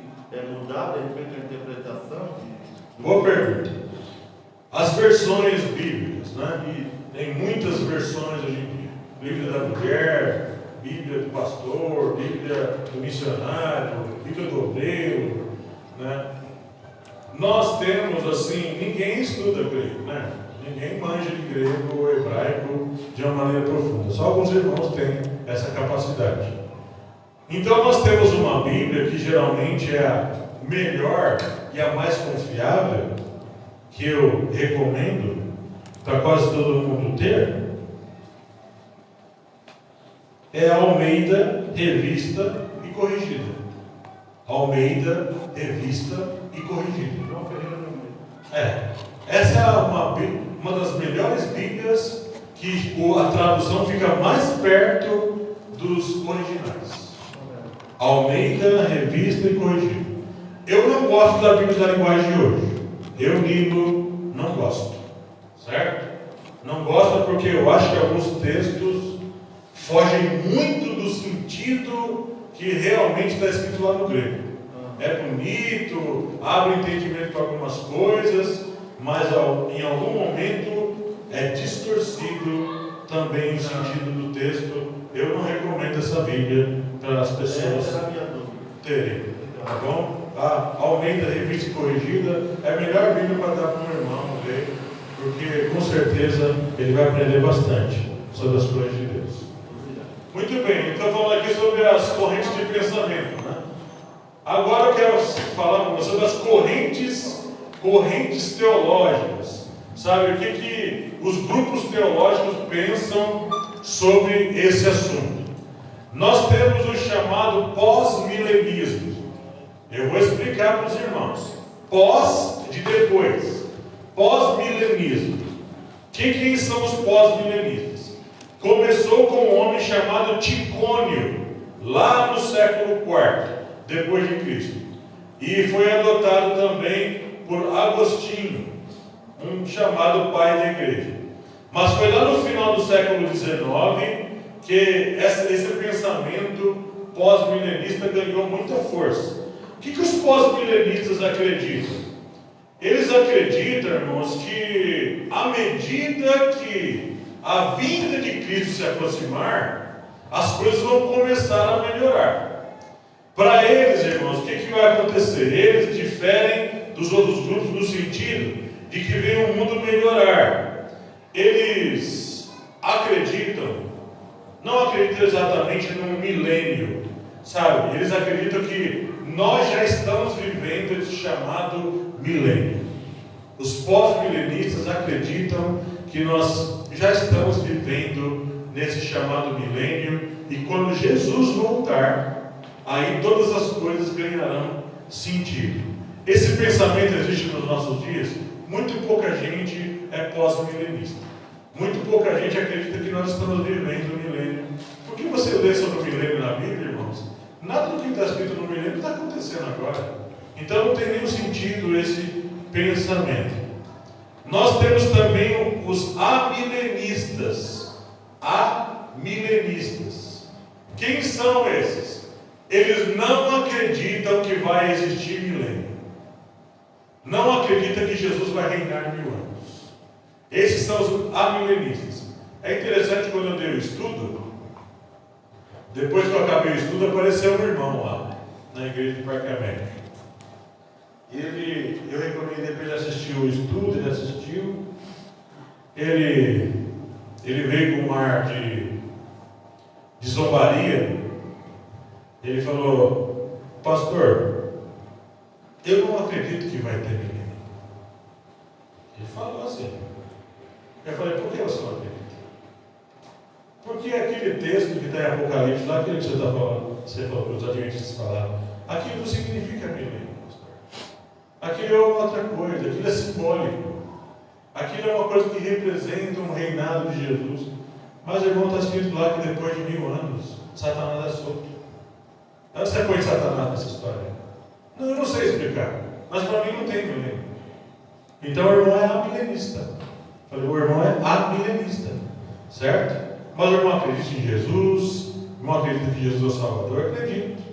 mudar, de repente, a interpretação? Boa pergunta. As versões bíblicas, né? Tem muitas versões hoje em dia. Bíblia da mulher, Bíblia do pastor, Bíblia do missionário, Bíblia do obreiro, né? Nós temos assim, ninguém estuda grego, né? Ninguém manja de grego ou hebraico de uma maneira profunda. Só alguns irmãos têm essa capacidade. Então nós temos uma Bíblia que geralmente é a melhor e a mais confiável, que eu recomendo para quase todo mundo ter. É a Almeida, Revista e Corrigida. Almeida, Revista e Corrigida. Essa é uma das melhores Bíblias, que a tradução fica mais perto dos originais. Almeida, Revista e Corrigida. Eu não gosto da Bíblia da linguagem de hoje. Eu ligo, não gosto. Certo? Não gosto porque eu acho que alguns textos fogem muito do sentido que realmente está escrito lá no grego. É bonito, abre entendimento para algumas coisas, mas em algum momento é distorcido também o sentido do texto. Eu não recomendo essa Bíblia para as pessoas terem. Tá bom? A Almeida, Revista e Corrigida é a melhor Bíblia para dar para um irmão ler, porque com certeza ele vai aprender bastante sobre as coisas de Deus. Muito bem, então falando aqui sobre as correntes de pensamento, né? Agora eu quero falar com você das correntes teológicas. Sabe, o que os grupos teológicos pensam sobre esse assunto? Nós temos o chamado pós-milenismo. Eu vou explicar para os irmãos. Pós de depois. Pós-milenismo. Quem são os pós-milenistas? Começou com um homem chamado Ticônio, lá no século IV, depois de Cristo. E foi adotado também por Agostinho, um chamado pai da igreja. Mas foi lá no final do século XIX que esse pensamento pós-milenista ganhou muita força. O que os pós-milenistas acreditam? Eles acreditam, irmãos, que à medida que a vinda de Cristo se aproximar, as coisas vão começar a melhorar. Para eles, irmãos, o que vai acontecer? Eles diferem dos outros grupos no sentido de que vem um mundo melhorar. Eles não acreditam exatamente num milênio, sabe? Eles acreditam que nós já estamos vivendo esse chamado milênio. Os pós-milenistas acreditam que nós já estamos vivendo nesse chamado milênio, e quando Jesus voltar, aí todas as coisas ganharão sentido. Esse pensamento existe nos nossos dias. Muito pouca gente é pós-milenista. Muito pouca gente acredita que nós estamos vivendo o milênio. Por que você lê sobre o milênio na Bíblia, irmãos? Nada do que está escrito no milênio está acontecendo agora. Então não tem nenhum sentido esse pensamento. Nós temos também os amilenistas. Amilenistas. Quem são esses? Eles não acreditam que vai existir milênio. Não acreditam que Jesus vai reinar 1000 anos. Esses são os amilenistas. É interessante, quando eu dei o estudo, depois que eu acabei o estudo, apareceu um irmão lá, na igreja de Parque América. Eu recomendei para ele assistir o estudo, ele assistiu. Ele veio com um ar de zombaria. Ele falou: pastor, eu não acredito que vai ter milênio. Ele falou assim. Eu falei: por que você não acredita? Porque aquele texto que está em Apocalipse, lá aquele que você está falando, você falou para os adventistas falaram, aquilo não significa milênio, pastor. Aquilo é outra coisa, aquilo é simbólico. Aquilo é uma coisa que representa um reinado de Jesus. Mas, irmão, está escrito lá que depois de 1000 anos, Satanás é solto. Onde você põe Satanás nessa história? Não, eu não sei explicar. Mas para mim não tem milênio. Então o irmão é amilenista. O irmão é amilenista. Certo? Mas o irmão acredita em Jesus. O irmão acredita que Jesus é o Salvador. Acredito.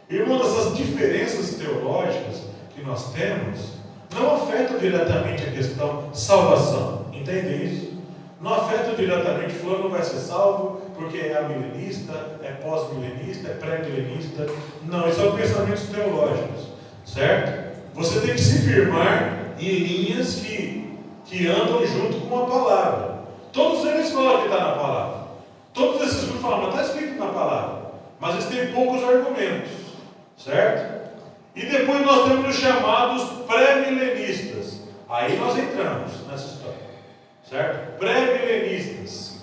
Irmão, essas diferenças teológicas que nós temos não afetam diretamente a questão salvação. Entende isso? Não afeta diretamente, fulano não vai ser salvo porque é amilenista, é pós-milenista, é pré-milenista. Não, isso são pensamentos teológicos, certo? Você tem que se firmar em linhas que andam junto com a palavra. Todos eles falam que está na palavra. Todos esses grupos falam, mas está escrito na palavra. Mas eles têm poucos argumentos, certo? E depois nós temos os chamados pré-milenistas. Aí nós entramos nessa história. Certo? Pré-milenistas,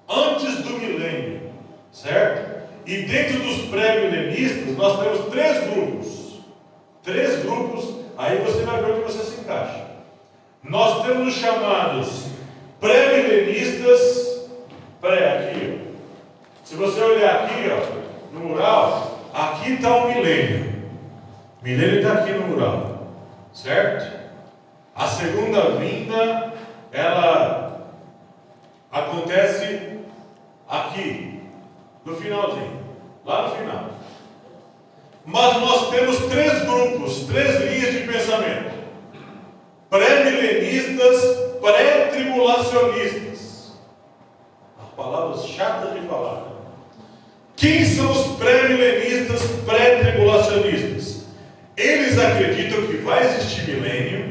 antes do milênio, certo? E dentro dos pré-milenistas nós temos 3 grupos. 3 grupos, aí você vai ver onde você se encaixa. Nós temos os chamados pré-milenistas, aqui, ó. Se você olhar aqui, ó, no mural, aqui está o milênio. O milênio está aqui no mural, certo? A segunda vinda, ela acontece aqui, no finalzinho, lá no final. Mas nós temos 3 grupos, 3 linhas de pensamento: pré-milenistas, pré-tribulacionistas. Palavras chatas de falar. Quem são os pré-milenistas, pré-tribulacionistas? Eles acreditam que vai existir milênio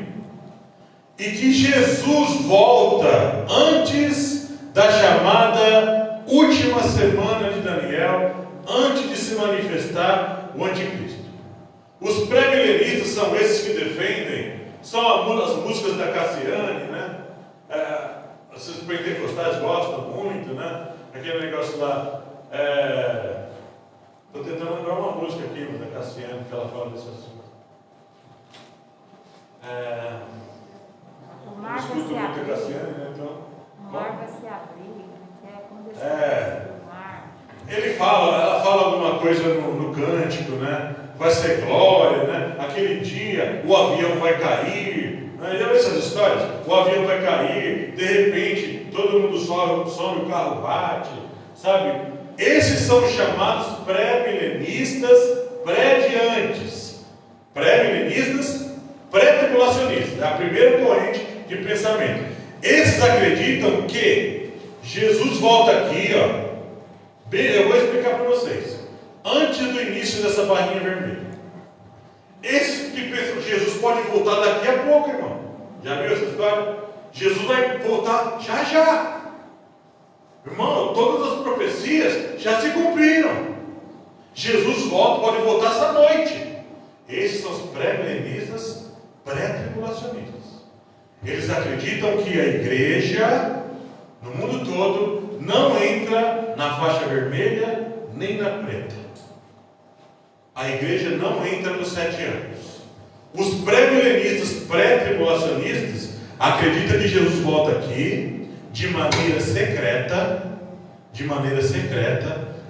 e que Jesus volta antes da chamada última semana de Daniel, antes de se manifestar o anticristo. Os pré-milenistas são esses que defendem são as músicas da Cassiane, né? Vocês pentecostais gostam muito, né? Aquele negócio lá. Estou tentando lembrar uma música aqui da Cassiane que ela fala desse assunto. O mar vai se Escuto muito a abrir. Cassiane, né? Então, O mar vai se abrir. Quando É. o mar. ela fala alguma coisa no cântico, né? Vai ser glória, né? Aquele dia o avião vai cair, né? Já viu essas histórias? O avião vai cair, de repente todo mundo some, o carro bate, sabe? Esses são os chamados pré-milenistas pré-diantes. Pré-milenistas pré-tribulacionistas. É a primeira corrente de pensamento. Esses acreditam que Jesus volta aqui, ó. Eu vou explicar para vocês. Antes do início dessa barrinha vermelha. Esses que pensam que Jesus pode voltar daqui a pouco, irmão. Já viu essa história? Jesus vai voltar já já. Irmão, todas as profecias já se cumpriram. Jesus pode voltar essa noite. Esses são os pré-milenistas pré-tribulacionistas. Eles acreditam que a igreja, no mundo todo, não entra na faixa vermelha nem na preta. A igreja não entra nos 7 anos. Os pré-milenistas, pré-tribulacionistas, acreditam que Jesus volta aqui de maneira secreta,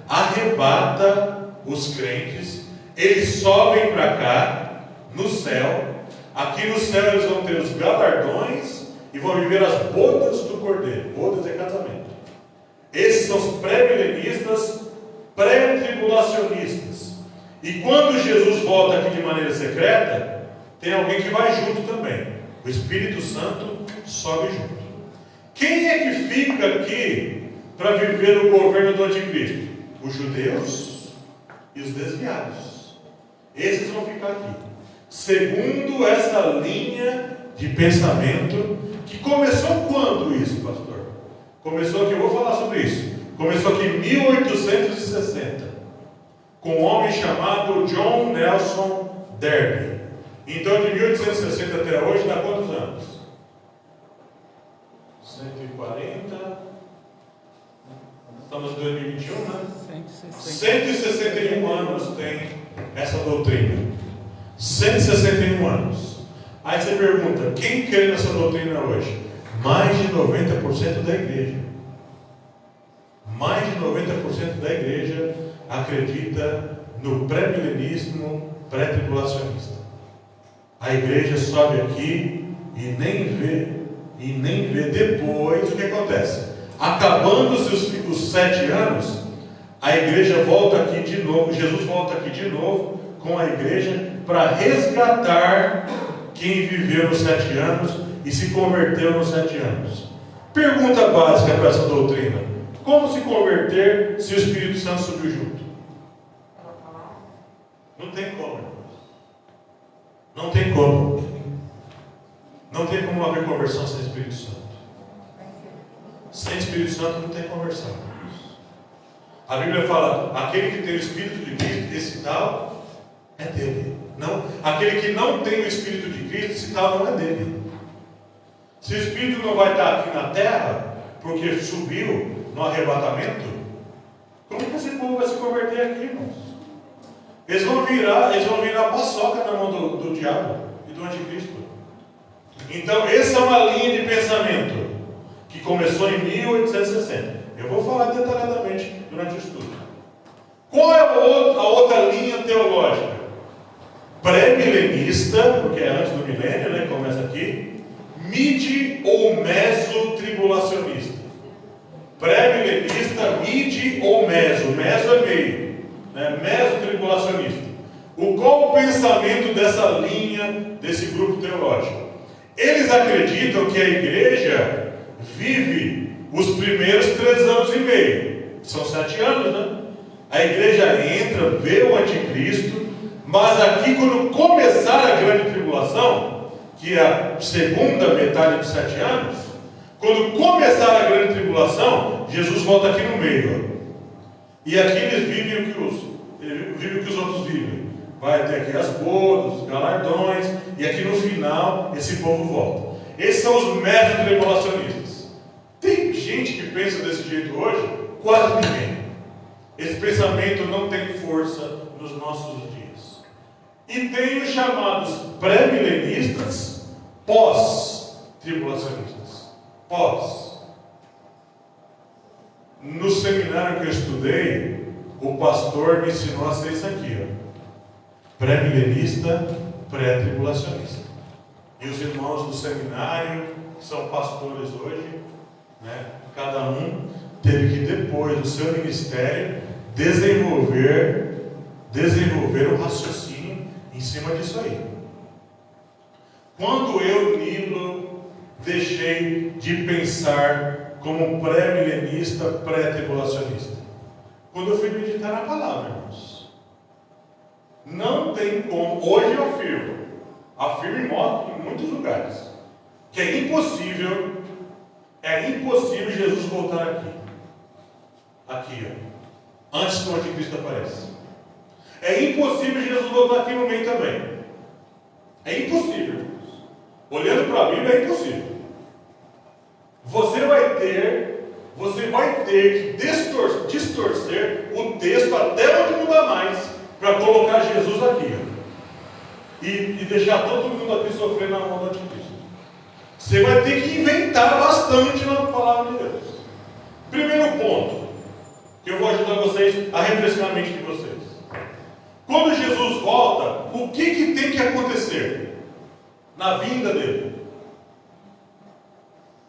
arrebata os crentes, eles sobem para cá, no céu. Aqui no céu eles vão ter os galardões e vão viver as bodas do Cordeiro. Bodas é casamento. Esses são os pré-milenistas, pré-tribulacionistas. E quando Jesus volta aqui de maneira secreta, tem alguém que vai junto também. O Espírito Santo sobe junto. Quem é que fica aqui para viver o governo do anticristo? Os judeus e os desviados. Esses vão ficar aqui. Segundo essa linha de pensamento, que começou quando isso, pastor? Começou aqui, eu vou falar sobre isso. Começou aqui em 1860, com um homem chamado John Nelson Darby. Então, de 1860 até hoje, dá quantos anos? 140. Estamos em 2021, né? 161 anos tem essa doutrina. 161 anos. Aí você pergunta, quem crê nessa doutrina hoje? Mais de 90% da igreja. Mais de 90% da igreja acredita no pré-milenismo, pré-tribulacionista. A igreja sobe aqui e nem vê depois o que acontece. Acabando-se os 7 anos, a igreja volta aqui de novo, Jesus volta aqui de novo com a igreja para resgatar quem viveu nos 7 anos e se converteu nos 7 anos. Pergunta básica para essa doutrina: como se converter se o Espírito Santo subiu junto? Não tem como, irmãos. Não tem como. Não tem como haver conversão sem Espírito Santo. Sem Espírito Santo não tem conversão. A Bíblia fala: aquele que tem o Espírito de Cristo, esse tal é dele. Não, aquele que não tem o Espírito de Cristo, esse tal não é dele. Se o Espírito não vai estar aqui na terra, porque subiu no arrebatamento, como que esse povo vai se converter aqui, irmãos? Eles vão virar paçoca na mão do diabo e do anticristo. Então, essa é uma linha de pensamento que começou em 1860. Eu vou falar detalhadamente durante o estudo. Qual é a outra linha teológica? Pré-milenista, porque é antes do milênio, né? Começa aqui. Midi ou meso-tribulacionista. Pré-milenista, midi ou meso. Meso é meio, né? Meso-tribulacionista. Qual o pensamento dessa linha, desse grupo teológico? Eles acreditam que a igreja vive os primeiros 3 anos e meio. São 7 anos, né? A igreja entra, vê o anticristo, mas aqui quando começar a grande tribulação, que é a segunda metade de 7 anos, quando começar a grande tribulação, Jesus volta aqui no meio. E aqui eles vivem o que os outros vivem. vai ter aqui as bodas, os galardões, e aqui no final esse povo volta. Esses são os métodos tribulacionistas. Tem gente que pensa desse jeito hoje? Quase ninguém. Esse pensamento não tem força nos nossos dias. E tem os chamados pré-milenistas, pós-tribulacionistas. Pós. No seminário que eu estudei, o pastor me ensinou a ser isso aqui, ó. Pré-milenista, pré-tribulacionista. E os irmãos do seminário, que são pastores hoje, né, cada um teve que, depois do seu ministério, desenvolver um raciocínio em cima disso aí. Quando eu, Nilo, deixei de pensar como pré-milenista, pré-tribulacionista? Quando eu fui meditar na palavra, irmãos. Não tem como, hoje eu afirmo em muitos lugares, que é impossível Jesus voltar aqui, ó, antes que o anticristo apareça. É impossível Jesus voltar aqui no meio também. É impossível. Olhando para a Bíblia, é impossível. Você vai ter que distorcer o texto até onde não dá mais, para colocar Jesus aqui, ó, e deixar todo mundo aqui sofrendo na mão do anticristo. Você vai ter que inventar bastante na palavra de Deus. Primeiro ponto, que eu vou ajudar vocês a refrescar a mente de vocês. Quando Jesus volta, o que tem que acontecer na vinda dele?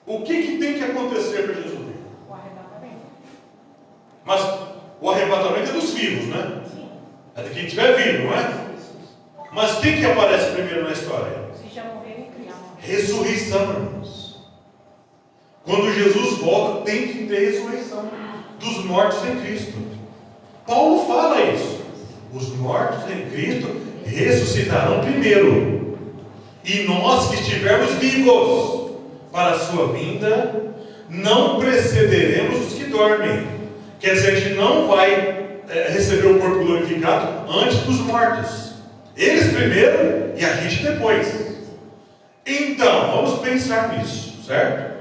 O que tem que acontecer para Jesus vir? O arrebatamento. Mas o arrebatamento é dos vivos, né? Sim. É de quem estiver vivo, não é? Mas o que aparece primeiro na história? Se já morreram em Cristo. Ressurreição, irmãos. Quando Jesus volta, tem que ter ressurreição dos mortos em Cristo. Paulo fala isso. Os mortos em Cristo ressuscitarão primeiro. E nós que estivermos vivos para a sua vinda, não precederemos os que dormem. Quer dizer, a gente não vai receber o corpo glorificado antes dos mortos. Eles primeiro e a gente depois. Então, vamos pensar nisso, certo?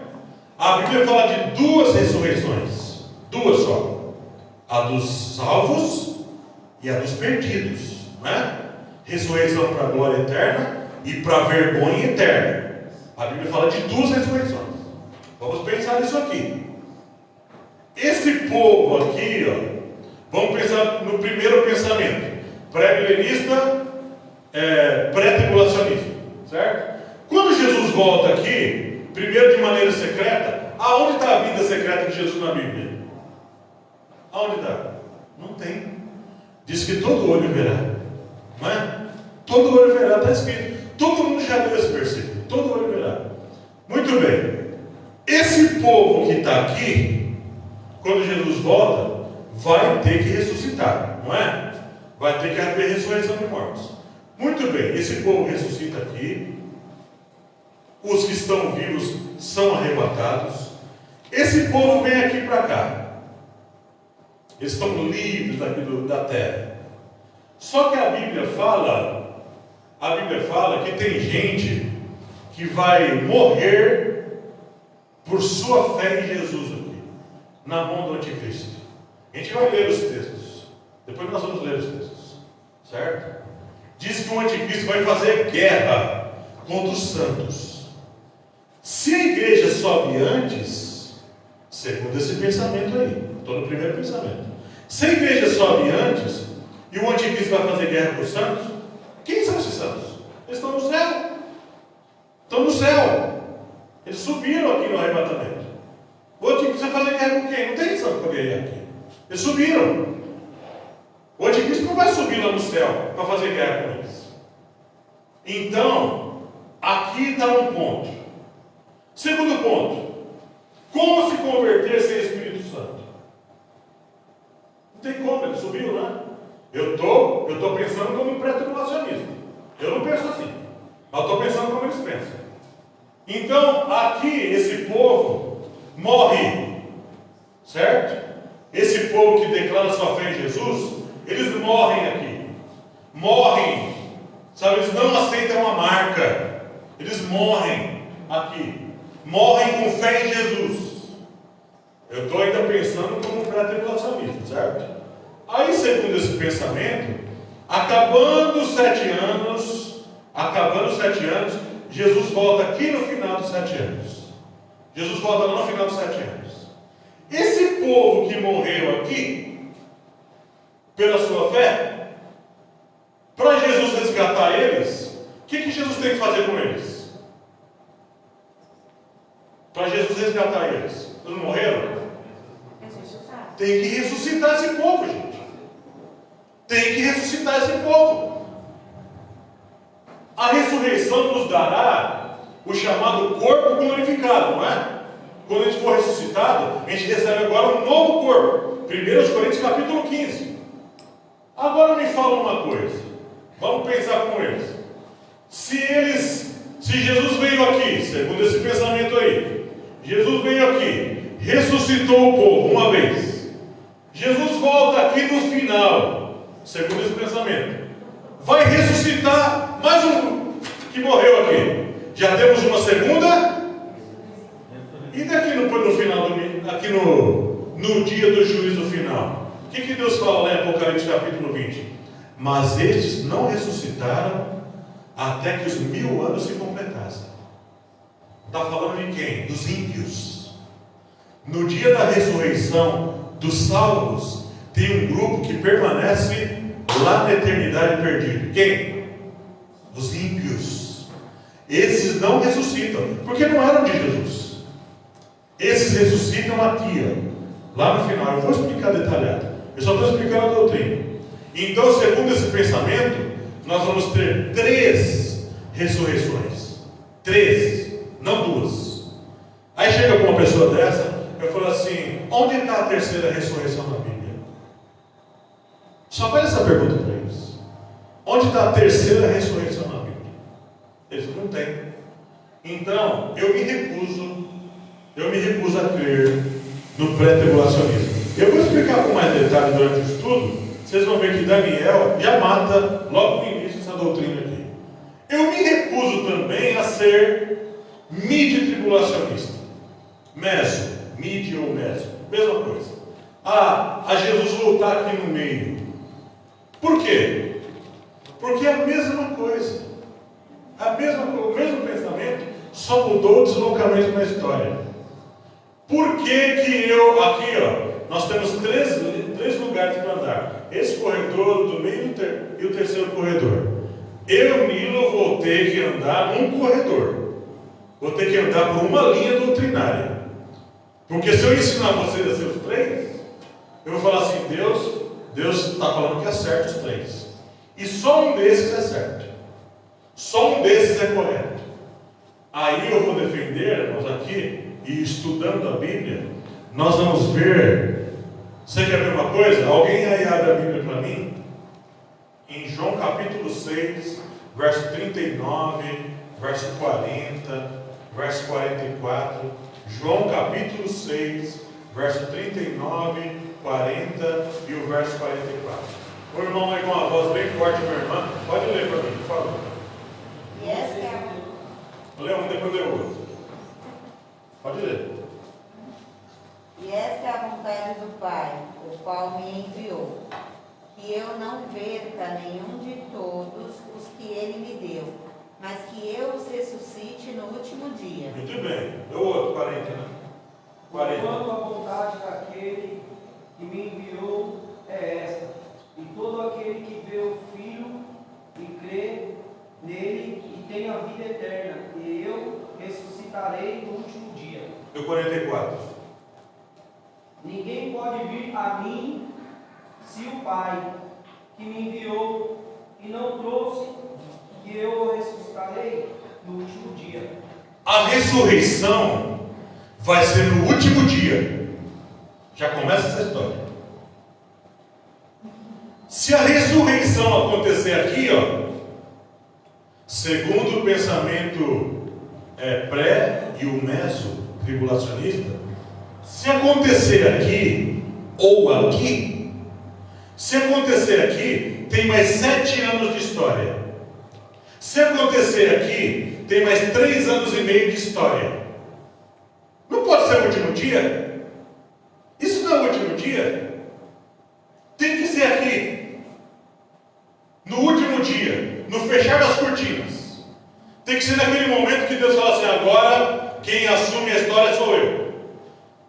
A Bíblia fala de duas ressurreições. Duas só. A dos salvos e a dos perdidos, não é? Ressurreição para a glória eterna e para a vergonha eterna. A Bíblia fala de duas ressurreições. Vamos pensar nisso aqui. Esse povo aqui, ó, vamos pensar no primeiro pensamento. Pré-milenista, pré-tribulacionista, certo? Quando Jesus volta aqui, primeiro de maneira secreta, aonde está a vida secreta de Jesus na Bíblia? Aonde está? Não tem. Diz que todo olho verá, não é? Todo olho verá, está escrito. Todo mundo já leu esse versículo. Todo olho verá. Muito bem. Esse povo que está aqui, quando Jesus volta, vai ter que ressuscitar, não é? Vai ter que haver ressurreição de mortos. Muito bem, esse povo ressuscita aqui. Os que estão vivos são arrebatados. Esse povo vem aqui para cá. Eles estão livres daqui da terra. Só que a Bíblia fala que tem gente que vai morrer por sua fé em Jesus aqui, na mão do anticristo. A gente vai ler os textos. Depois nós vamos ler os textos, certo? Diz que o anticristo vai fazer guerra contra os santos. Se a igreja sobe antes, segundo esse pensamento aí, estou no primeiro pensamento. Se a igreja sobe antes e o anticristo vai fazer guerra com os santos, quem são esses santos? Eles estão no céu. Estão no céu. Eles subiram aqui no arrebatamento. O anticristo vai fazer guerra com quem? Não tem santo para guerrear aqui. Eles subiram. O anticristo não vai subir lá no céu para fazer guerra com eles. Então, aqui está um ponto. Segundo ponto, como se converter sem Espírito Santo? Não tem como, ele subiu, né? Eu estou pensando como um pré-tribulacionista. Eu não penso assim, mas estou pensando como eles pensam. Então, aqui, esse povo morre, certo? Esse povo que declara sua fé em Jesus, eles morrem aqui. Morrem Eles morrem aqui. Morrem com fé em Jesus. Eu estou ainda pensando como pré-tribulacionista, certo? Aí, segundo esse pensamento, acabando os 7 anos, Jesus volta aqui no final dos 7 anos. Jesus volta lá no final dos 7 anos. Esse povo que morreu aqui, pela sua fé, para Jesus resgatar eles, o que Jesus tem que fazer com eles? Para Jesus resgatar eles. Eles não morreram? Ressuscitar. Tem que ressuscitar esse povo, gente. Tem que ressuscitar esse povo. A ressurreição nos dará o chamado corpo glorificado, não é? Quando a gente for ressuscitado, a gente recebe agora um novo corpo. 1 Coríntios capítulo 15. Agora me fala uma coisa. Vamos pensar com eles. Se Jesus veio aqui, segundo esse pensamento aí, Jesus veio aqui, ressuscitou o povo uma vez. Jesus volta aqui no final, segundo esse pensamento. Vai ressuscitar mais um que morreu aqui. Já temos uma segunda. E daqui no final aqui no dia do juízo final, o que Deus fala lá em Apocalipse capítulo 20? Mas estes não ressuscitaram até que os 1000 anos se completassem. Está falando de quem? Dos ímpios. No dia da ressurreição dos salvos, tem um grupo que permanece lá na eternidade perdido. Quem? Os ímpios. Esses não ressuscitam, porque não eram de Jesus. Esses ressuscitam aqui, ó, lá no final. Eu vou explicar detalhado. Eu só estou explicando a doutrina. Então, segundo esse pensamento, nós vamos ter 3 ressurreições. 3, não 2. Aí chega com uma pessoa dessa, eu falo assim: onde está a 3ª ressurreição na Bíblia? Só faz essa pergunta para eles. Onde está a 3ª ressurreição na Bíblia? Eles não têm. Então, eu me recuso a crer no pré-tribulacionismo. Eu vou explicar com mais detalhe durante o estudo. Vocês vão ver que Daniel já mata logo no início essa doutrina aqui. Eu me recuso também a ser midi-tribulacionista. Meso, midi ou meso, mesma coisa. A Jesus voltar aqui no meio. Por quê? Porque é a mesma coisa. O mesmo pensamento, só mudou o deslocamento na história. Por que eu, aqui ó, nós temos três lugares para andar. Esse corredor do meio e o terceiro corredor. Eu, Nilo, vou ter que andar num corredor. Vou ter que andar por uma linha doutrinária. Porque se eu ensinar vocês a ser os 3, eu vou falar assim: Deus está falando que é certo os 3. E só um desses é certo. Só um desses é correto. Aí eu vou defender, irmãos, aqui, e estudando a Bíblia, nós vamos ver. Você quer ver uma coisa? Alguém aí abre a Bíblia para mim? Em João capítulo 6, verso 39, verso 40, verso 44. João capítulo 6, verso 39, 40 e o verso 44. O irmão aí com uma voz bem forte, minha irmã, pode ler para mim, por favor. E esta é Vou ler um, depois ler outro. Pode ler. E esta é a vontade do Pai, o qual me enviou, que eu não perca nenhum de todos os que Ele me deu, mas que eu os ressuscite no último dia. Muito bem. Deu outro, 40, né? 40. Quanto a vontade daquele que me enviou é esta, e todo aquele que vê o Filho e crê nele e tem a vida eterna, e eu ressuscitarei no último dia. Deu 44. Ninguém pode vir a mim se o Pai que me enviou e não trouxe, que eu o ressuscitarei no último dia. A ressurreição vai ser no último dia. Já começa essa história. Se a ressurreição acontecer aqui, ó, segundo o pensamento pré e o meso tribulacionista, se acontecer aqui ou aqui, se acontecer aqui, tem mais 7 anos de história. Se acontecer aqui, tem mais 3 anos e meio de história. Não pode ser o último dia? Isso não é o último dia? Tem que ser aqui, no último dia, no fechar das cortinas. Tem que ser naquele momento que Deus fala assim: agora quem assume a história sou eu.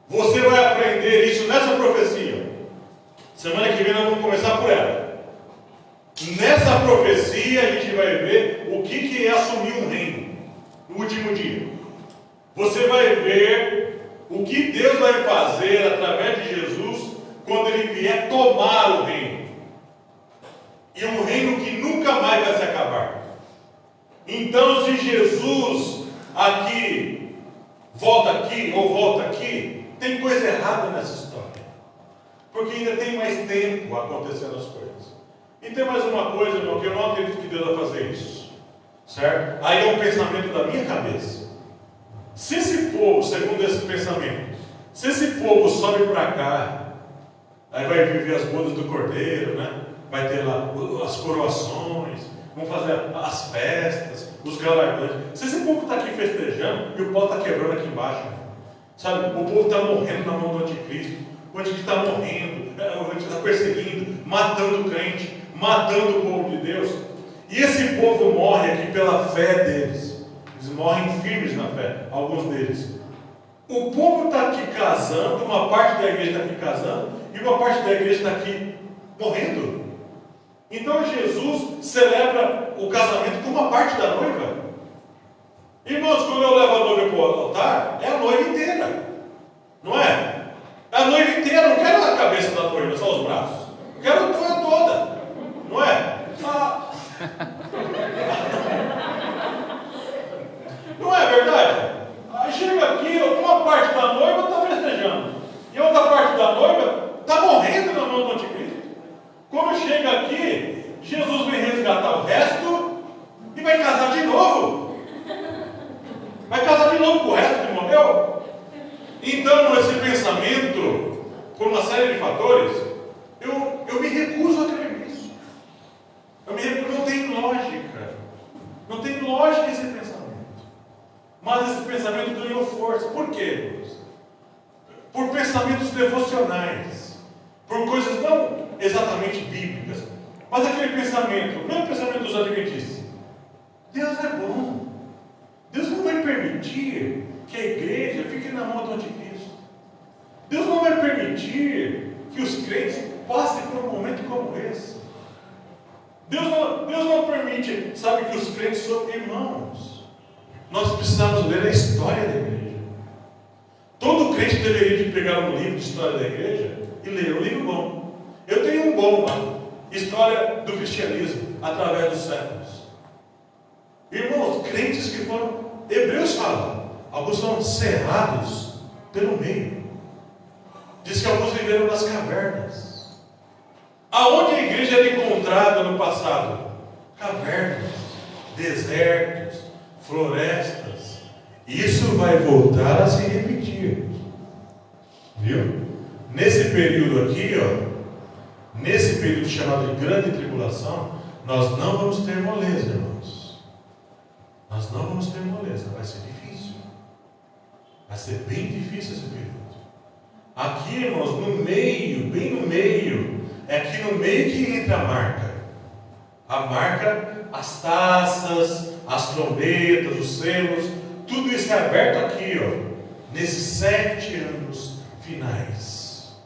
Você vai aprender isso nessa profecia. Semana que vem nós vamos começar por ela. Nessa profecia a gente vai ver o que é assumir um reino no último dia. Você vai ver o que Deus vai fazer através de Jesus quando Ele vier tomar o reino. E um reino que nunca mais vai se acabar. Então, se Jesus aqui volta aqui ou volta aqui, tem coisa errada nessa história. Porque ainda tem mais tempo acontecendo as coisas. E tem mais uma coisa, irmão, que eu não acredito que Deus vai fazer isso. Certo? Aí é um pensamento da minha cabeça. Se esse povo, segundo esse pensamento, se esse povo sobe para cá, aí vai viver as bodas do Cordeiro, né? Vai ter lá as coroações, vão fazer as festas, os galardões. Se esse povo está aqui festejando e o pau está quebrando aqui embaixo, sabe? O povo está morrendo na mão do anticristo, o anticristo está morrendo, o anticristo está perseguindo, matando o crente, matando o povo de Deus. E esse povo morre aqui pela fé deles. Eles morrem firmes na fé, alguns deles. O povo está aqui casando, uma parte da igreja está aqui casando, e uma parte da igreja está aqui morrendo. Então Jesus celebra o casamento com uma parte da noiva. Irmãos, quando eu levo a noiva para o altar, é a noiva inteira. Não é? É a noiva inteira, eu não quero a cabeça da noiva, só os braços. Eu quero a noiva toda. Não é? Não é verdade? Aí chega aqui, uma parte da noiva está festejando, e outra parte da noiva está morrendo na mão do anticristo. Quando chega aqui, Jesus vem resgatar o resto e vai casar de novo. Vai casar de novo com o resto que morreu. Então, esse pensamento, por uma série de fatores, eu me recuso a crer nisso. Não tem lógica. Não tem lógica esse pensamento. Mas esse pensamento ganhou força. Por quê, Deus? Por pensamentos devocionais. Por coisas não exatamente bíblicas. Mas aquele pensamento, o mesmo pensamento dos adventistas. Deus é bom. Deus não vai permitir que a igreja fique na mão do anticristo. Deus não vai permitir que os crentes passem por um momento como esse. Deus não permite, sabe, que os crentes são irmãos. Nós precisamos ler a história da igreja. Todo crente deveria de pegar um livro de história da igreja e ler um livro bom. Eu tenho um bom lá, História do Cristianismo, através dos séculos. Irmãos, crentes que foram, Hebreus fala, alguns foram cerrados pelo meio. Diz que alguns viveram nas cavernas. Aonde a igreja era encontrada no passado? Cavernas, desertos, florestas. Isso vai voltar a se repetir. Viu? Nesse período aqui, nesse período chamado de grande tribulação, nós não vamos ter moleza, irmãos. Nós não vamos ter moleza. Vai ser difícil. Vai ser bem difícil esse período. Aqui, irmãos, no meio, bem no meio, é aqui no meio que entra a marca. A marca, as taças, as trombetas, os selos, tudo isso é aberto aqui, nesses 7 anos finais.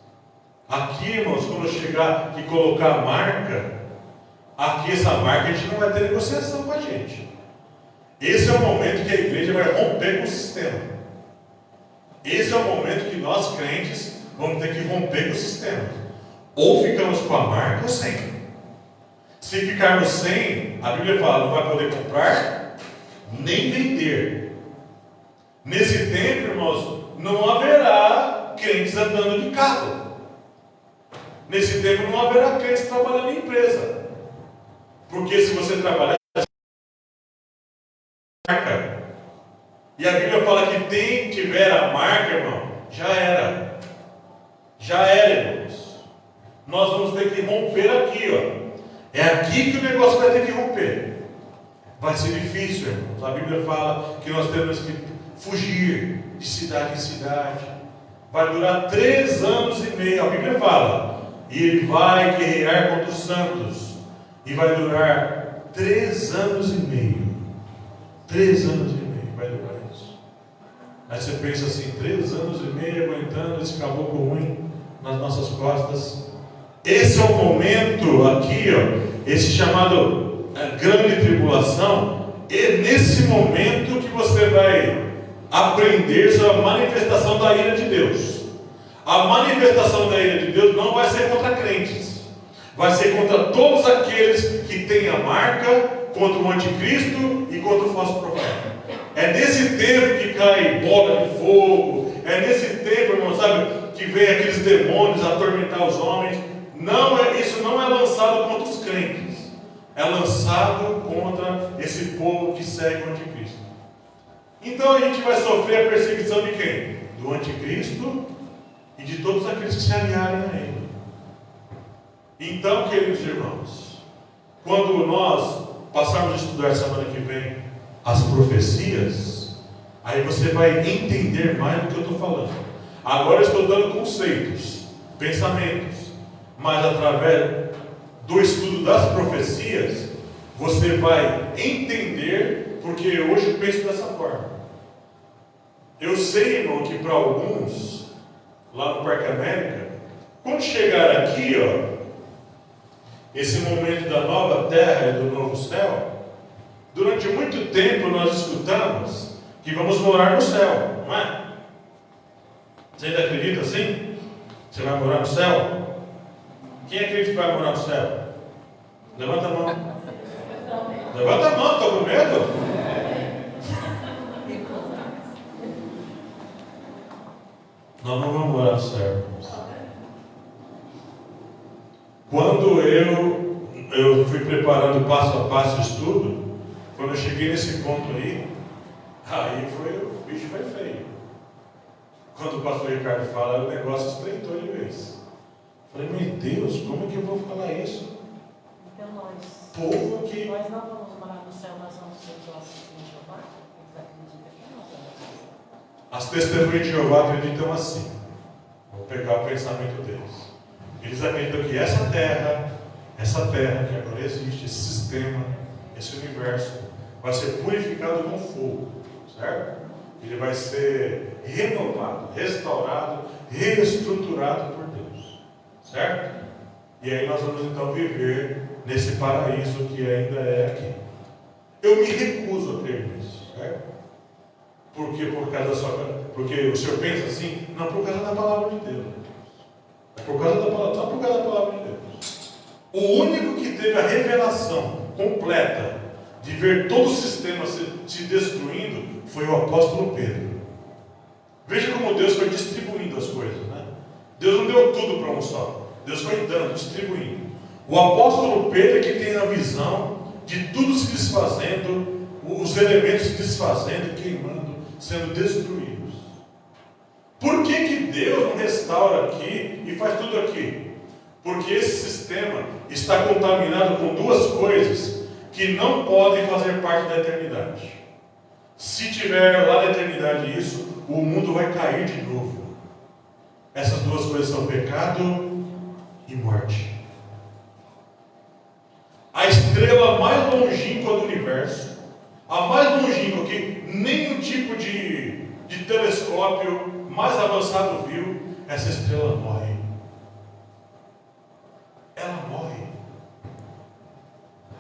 Aqui, irmãos, quando chegar e colocar a marca, aqui essa marca a gente não vai ter negociação com a gente. Esse é o momento que a igreja vai romper com o sistema. Esse é o momento que nós, crentes, vamos ter que romper com o sistema. Ou ficamos com a marca ou sem. Se ficarmos sem, a Bíblia fala, não vai poder comprar, nem vender. Nesse tempo, irmãos, não haverá crentes andando de carro. Nesse tempo não haverá crentes trabalhando em empresa. Porque se você trabalhar marca, e a Bíblia fala que quem tiver a marca, irmão, já era. Já era, irmãos. Nós vamos ter que romper aqui, É aqui que o negócio vai ter que romper. Vai ser difícil, irmãos. A Bíblia fala que nós temos que fugir de cidade em cidade. Vai durar 3 anos e meio. A Bíblia fala. E ele vai guerrear contra os santos. E vai durar 3 anos e meio. 3 anos e meio vai durar isso. Aí você pensa assim, 3 anos e meio aguentando esse caboclo ruim nas nossas costas. Esse é o momento aqui, ó, esse chamado grande tribulação. É nesse momento que você vai aprender sobre a manifestação da ira de Deus. A manifestação da ira de Deus não vai ser contra crentes, vai ser contra todos aqueles que têm a marca, contra o anticristo e contra o falso profeta. É nesse tempo que cai bola de fogo, é nesse tempo, irmão, sabe, que vem aqueles demônios atormentar os homens. Isso não é lançado contra os crentes, é lançado contra esse povo que segue o anticristo. Então a gente vai sofrer a perseguição de quem? Do anticristo e de todos aqueles que se aliarem a ele. Então, queridos irmãos, quando nós passarmos a estudar semana que vem as profecias, aí você vai entender mais do que eu estou falando. Agora eu estou dando conceitos, pensamentos, mas através do estudo das profecias, você vai entender, porque hoje eu penso dessa forma. Eu sei, irmão, que para alguns, lá no Parque América, quando chegar aqui, ó, esse momento da nova terra e do novo céu, durante muito tempo nós escutamos que vamos morar no céu, não é? Você ainda acredita assim? Você vai morar no céu? Quem acredita que vai morar no céu? Levanta a mão. Levanta a mão, estou com medo? Nós não vamos morar no céu, irmãos. Quando eu fui preparando passo a passo o estudo, quando eu cheguei nesse ponto aí o bicho foi feio. Quando o pastor Ricardo fala, o negócio estreitou de vez. Falei, meu Deus, como é que eu vou falar isso? Então Povo que... nós não vamos morar no céu, nós vamos ser sócios de Jeová? Eles acreditam que nós vamos ser. As testemunhas de Jeová acreditam assim. Vou pegar o pensamento deles. Eles acreditam que essa terra que agora existe, esse sistema, esse universo, vai ser purificado com fogo, certo? Ele vai ser renovado, restaurado, reestruturado por Deus, certo? E aí nós vamos então viver nesse paraíso que ainda é aqui. Eu me recuso a crer nisso, certo? Porque porque o senhor pensa assim? Não, por causa da palavra de Deus. É por causa da palavra, só por causa da palavra de Deus. O único que teve a revelação completa de ver todo o sistema se destruindo foi o apóstolo Pedro. Veja como Deus foi distribuindo as coisas, né? Deus não deu tudo para um só. Deus foi dando, distribuindo. O apóstolo Pedro é que tem a visão de tudo se desfazendo, os elementos se desfazendo, queimando, sendo destruídos. Por que Deus não restaura aqui e faz tudo aqui? Porque esse sistema está contaminado com duas coisas que não podem fazer parte da eternidade. Se tiver lá na eternidade isso, o mundo vai cair de novo. Essas duas coisas são pecado e morte. A estrela mais longínqua do universo, a mais longínqua que nenhum tipo de telescópio mais avançado viu, essa estrela morre. Ela morre.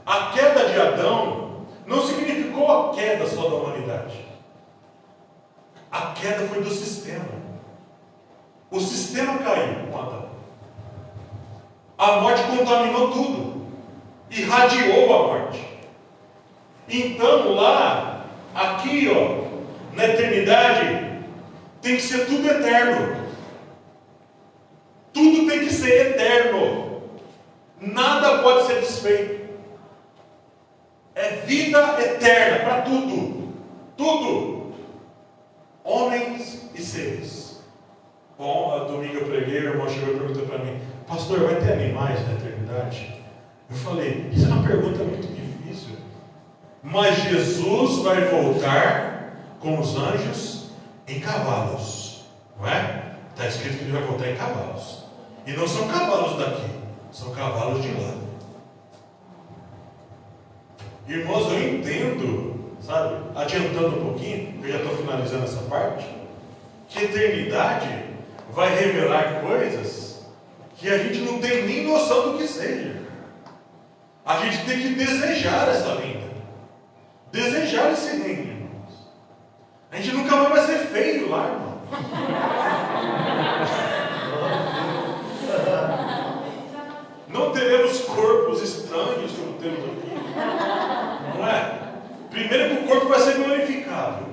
A queda de Adão não significou a queda só da humanidade. A queda foi do sistema. O sistema caiu com Adão. A morte contaminou tudo. Irradiou a morte. Então lá, aqui na eternidade, tem que ser tudo eterno. Tudo tem que ser eterno. Nada pode ser desfeito. É vida eterna para tudo. Tudo. Homens e seres. Bom, domingo eu preguei, o irmão chegou e perguntou para mim, pastor, vai ter animais na eternidade? Eu falei, isso é uma pergunta muito difícil. Mas Jesus vai voltar com os anjos em cavalos, não é? Está escrito que ele vai voltar em cavalos. E não são cavalos daqui, são cavalos de lá. Irmãos, eu entendo, sabe, adiantando um pouquinho, eu já estou finalizando essa parte, que a eternidade vai revelar coisas que a gente não tem nem noção do que seja. A gente tem que desejar essa vinda, desejar esse reino, irmãos. A gente nunca mais vai ser feio lá, irmão. Não teremos corpos estranhos como temos aqui, não é? Primeiro que o corpo vai ser glorificado.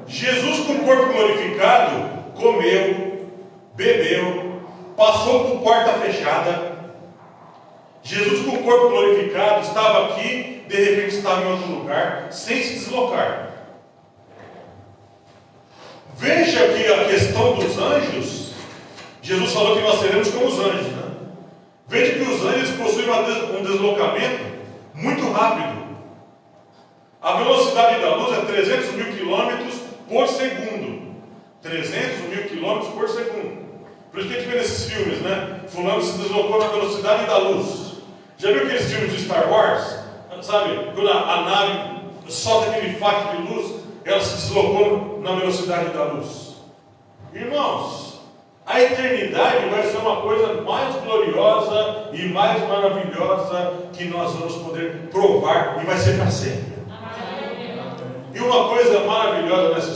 Jesus, com o corpo glorificado, comeu, bebeu, passou por porta fechada. Jesus, com o corpo glorificado, estava aqui, de repente estava em outro lugar, sem se deslocar. Veja que a questão dos anjos, Jesus falou que nós seremos como os anjos, né? Veja que os anjos possuem um deslocamento muito rápido. A velocidade da luz é 300 mil quilômetros por segundo. 300 mil quilômetros por segundo. Por isso que a gente vê nesses filmes, né? Fulano se deslocou na velocidade da luz. Já viu aqueles filmes de Star Wars? Sabe? Quando a nave solta aquele facho de luz, ela se deslocou na velocidade da luz. Irmãos, a eternidade vai ser uma coisa mais gloriosa e mais maravilhosa que nós vamos poder provar, e vai ser para sempre. E uma coisa maravilhosa nessa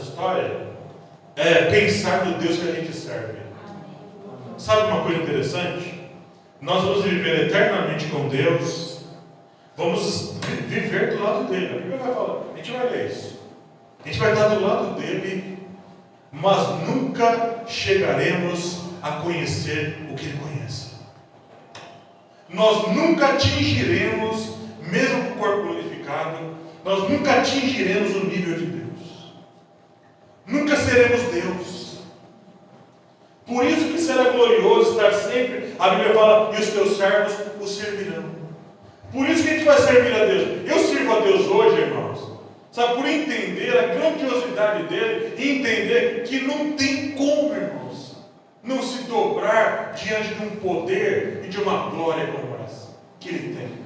história, é pensar no Deus que a gente serve. Sabe uma coisa interessante? Nós vamos viver eternamente com Deus, vamos viver do lado dele. A Bíblia vai falar, a gente vai ler isso. A gente vai estar do lado dele, mas nunca chegaremos a conhecer o que ele conhece. Nós nunca atingiremos, mesmo com o corpo glorificado, nós nunca atingiremos o nível de Deus. Nunca seremos Deus. Por isso que será glorioso estar sempre, a Bíblia fala, e os teus servos o servirão. Por isso que a gente vai servir a Deus. Eu sirvo a Deus hoje, irmãos, sabe, por entender a grandiosidade dele e entender que não tem como, irmãos, não se dobrar diante de um poder e de uma glória como essa que ele tem.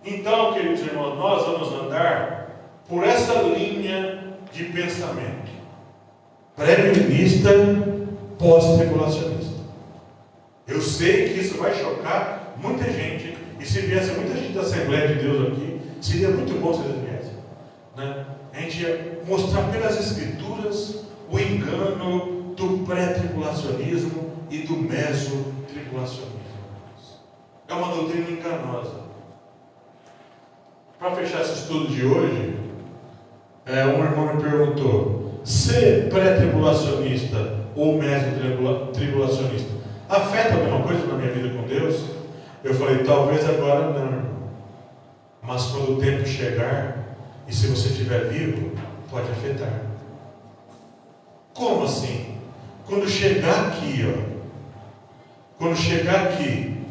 Então, queridos irmãos, nós vamos andar por essa linha de pensamento pré-milenista, pós-tribulacionista. Eu sei que isso vai chocar muita gente, e se viesse muita gente da Assembleia de Deus aqui, seria muito bom se eles viessem, né? A gente ia mostrar pelas Escrituras o engano do pré-tribulacionismo e do meso-tribulacionismo. É uma doutrina enganosa. Para fechar esse estudo de hoje, um irmão me perguntou: ser pré-tribulacionista ou meso-tribulacionista afeta alguma coisa na minha vida com Deus? Eu falei, talvez agora não, irmão. Mas quando o tempo chegar, e se você estiver vivo, pode afetar. Como assim? Quando chegar aqui, quando chegar aqui,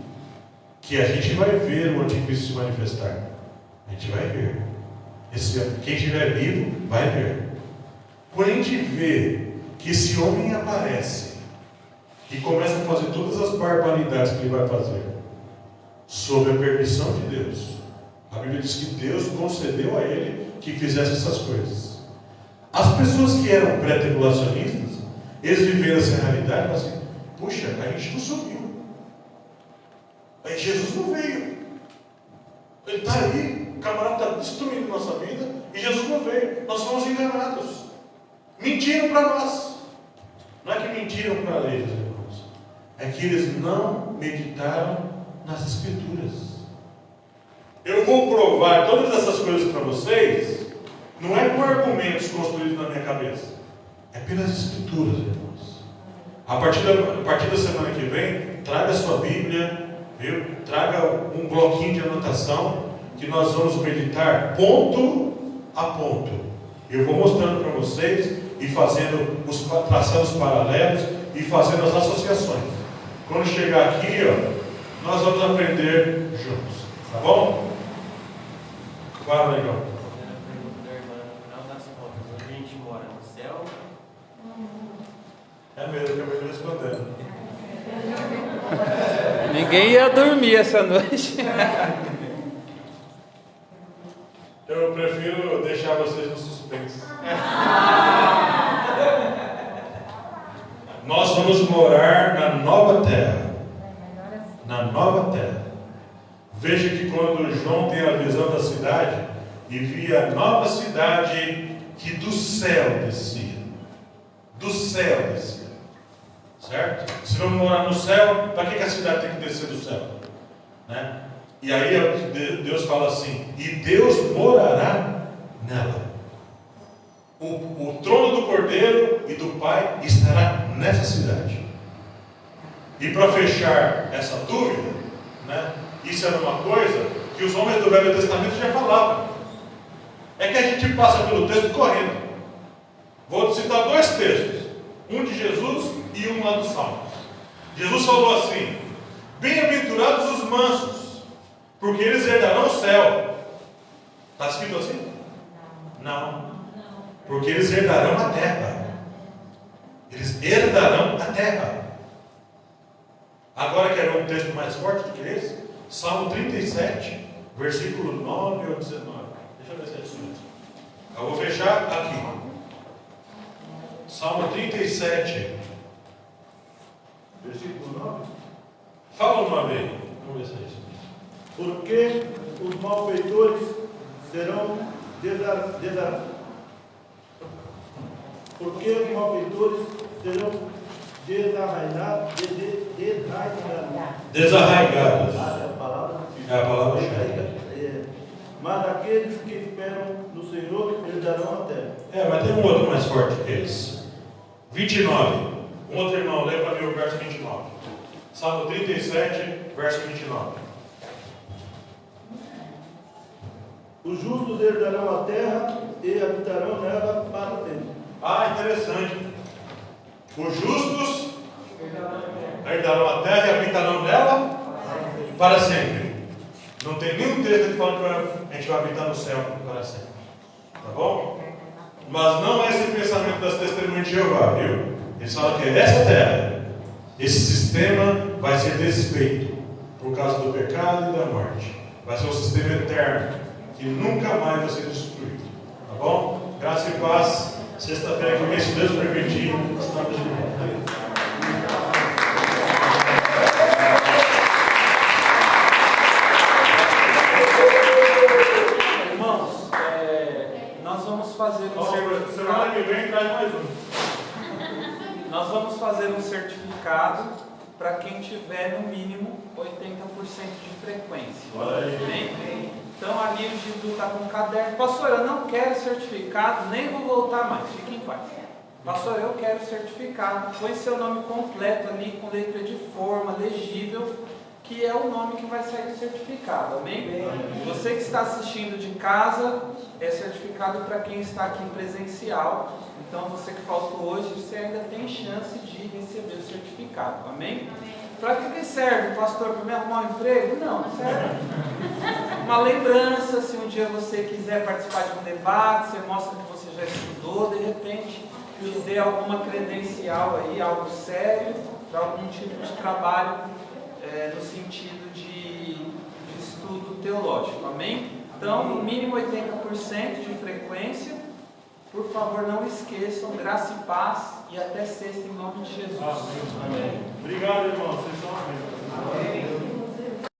que a gente vai ver o anticristo se manifestar. A gente vai ver. Quem estiver vivo, vai ver. Quando a gente vê que esse homem aparece e começa a fazer todas as barbaridades que ele vai fazer, sob a permissão de Deus, a Bíblia diz que Deus concedeu a ele que fizesse essas coisas. As pessoas que eram pré-tribulacionistas, eles viveram essa realidade e falaram assim: puxa, a gente não subiu, aí Jesus não veio, ele está aí, o camarada está destruindo nossa vida e Jesus não veio, nós fomos enganados, mentiram para nós. Não é que mentiram para eles, irmãos, é que eles não meditaram nas Escrituras. Eu vou provar todas essas coisas para vocês, não é com argumentos construídos na minha cabeça, é pelas Escrituras, irmãos. A partir da semana que vem, traga a sua Bíblia, viu? Traga um bloquinho de anotação, que nós vamos meditar ponto a ponto. Eu vou mostrando para vocês e traçando os paralelos e fazendo as associações. Quando chegar aqui, nós vamos aprender juntos. Tá bom? Fala, legal. No final das contas, a gente mora no céu. É mesmo, acabei de responder. Ninguém ia dormir essa noite. Eu prefiro deixar vocês no suspense. Nós vamos morar na nova terra. Na nova terra. Veja que quando João tem a visão da cidade, e via a nova cidade que do céu descia. Do céu descia. Certo? Se vamos morar no céu, para que a cidade tem que descer do céu? Né? E aí Deus fala assim: e Deus morará nela. O trono do Cordeiro e do Pai estará nessa cidade. E para fechar essa dúvida, né, isso era uma coisa que os homens do Velho Testamento já falavam. É que a gente passa pelo texto correndo. Vou citar dois textos, um de Jesus e um lá dos Salmos. Jesus falou assim: bem-aventurados os mansos, porque eles herdarão o céu. Está escrito assim? Não. Porque eles herdarão a terra. Eles herdarão a terra. Agora quer um texto mais forte do que esse? Salmo 37, versículo 9 ou 19. Deixa eu ver se é isso mesmo. Eu vou fechar aqui. Salmo 37. Versículo 9. Fala o nome aí. Vamos ver se é isso mesmo. Porque os malfeitores serão Porque os malfeitores serão Desarraigados. É a palavra. É a palavra chave. Mas aqueles que esperam no Senhor herdarão a terra. Mas tem um outro mais forte que esse. 29. Um outro irmão, lê para mim o verso 29. Salmo 37, verso 29. Os justos herdarão a terra e habitarão nela para sempre. Interessante. Os justos herdarão a terra e habitarão nela para sempre. Não tem nenhum texto que fala que a gente vai habitar no céu para sempre. Tá bom? Mas não é esse pensamento das testemunhas de Jeová, viu? Eles falam que essa terra, esse sistema vai ser desfeito por causa do pecado e da morte. Vai ser um sistema eterno que nunca mais vai ser destruído. Tá bom? Graça e paz. Sexta-feira que vem, se Deus permitir, estamos de novo. Irmãos, nós vamos fazer um Semana que certificado. vem traz mais um. Nós vamos fazer um certificado para quem tiver no mínimo 80% de frequência. Olha aí. Amém? Então ali o Gidu está com um caderno. Pastor, eu não quero certificado, nem vou voltar mais. Fique em paz. Pastor, eu quero certificado. Põe seu nome completo ali, com letra de forma, legível, que é o nome que vai sair do certificado. Amém? Você que está assistindo de casa, é certificado para quem está aqui presencial. Então você que faltou hoje, você ainda tem chance de receber o certificado. Amém? Para que serve, pastor? Para me arrumar um emprego? Não serve. Uma lembrança, se um dia você quiser participar de um debate, você mostra que você já estudou, de repente, nos dê alguma credencial aí, algo sério, para algum tipo de trabalho, no sentido de estudo teológico. Amém? Então, no mínimo 80% de frequência. Por favor, não esqueçam, graça e paz, e até sexta, em nome de Jesus. Amém. Obrigado, irmão. Vocês são amém. Amém.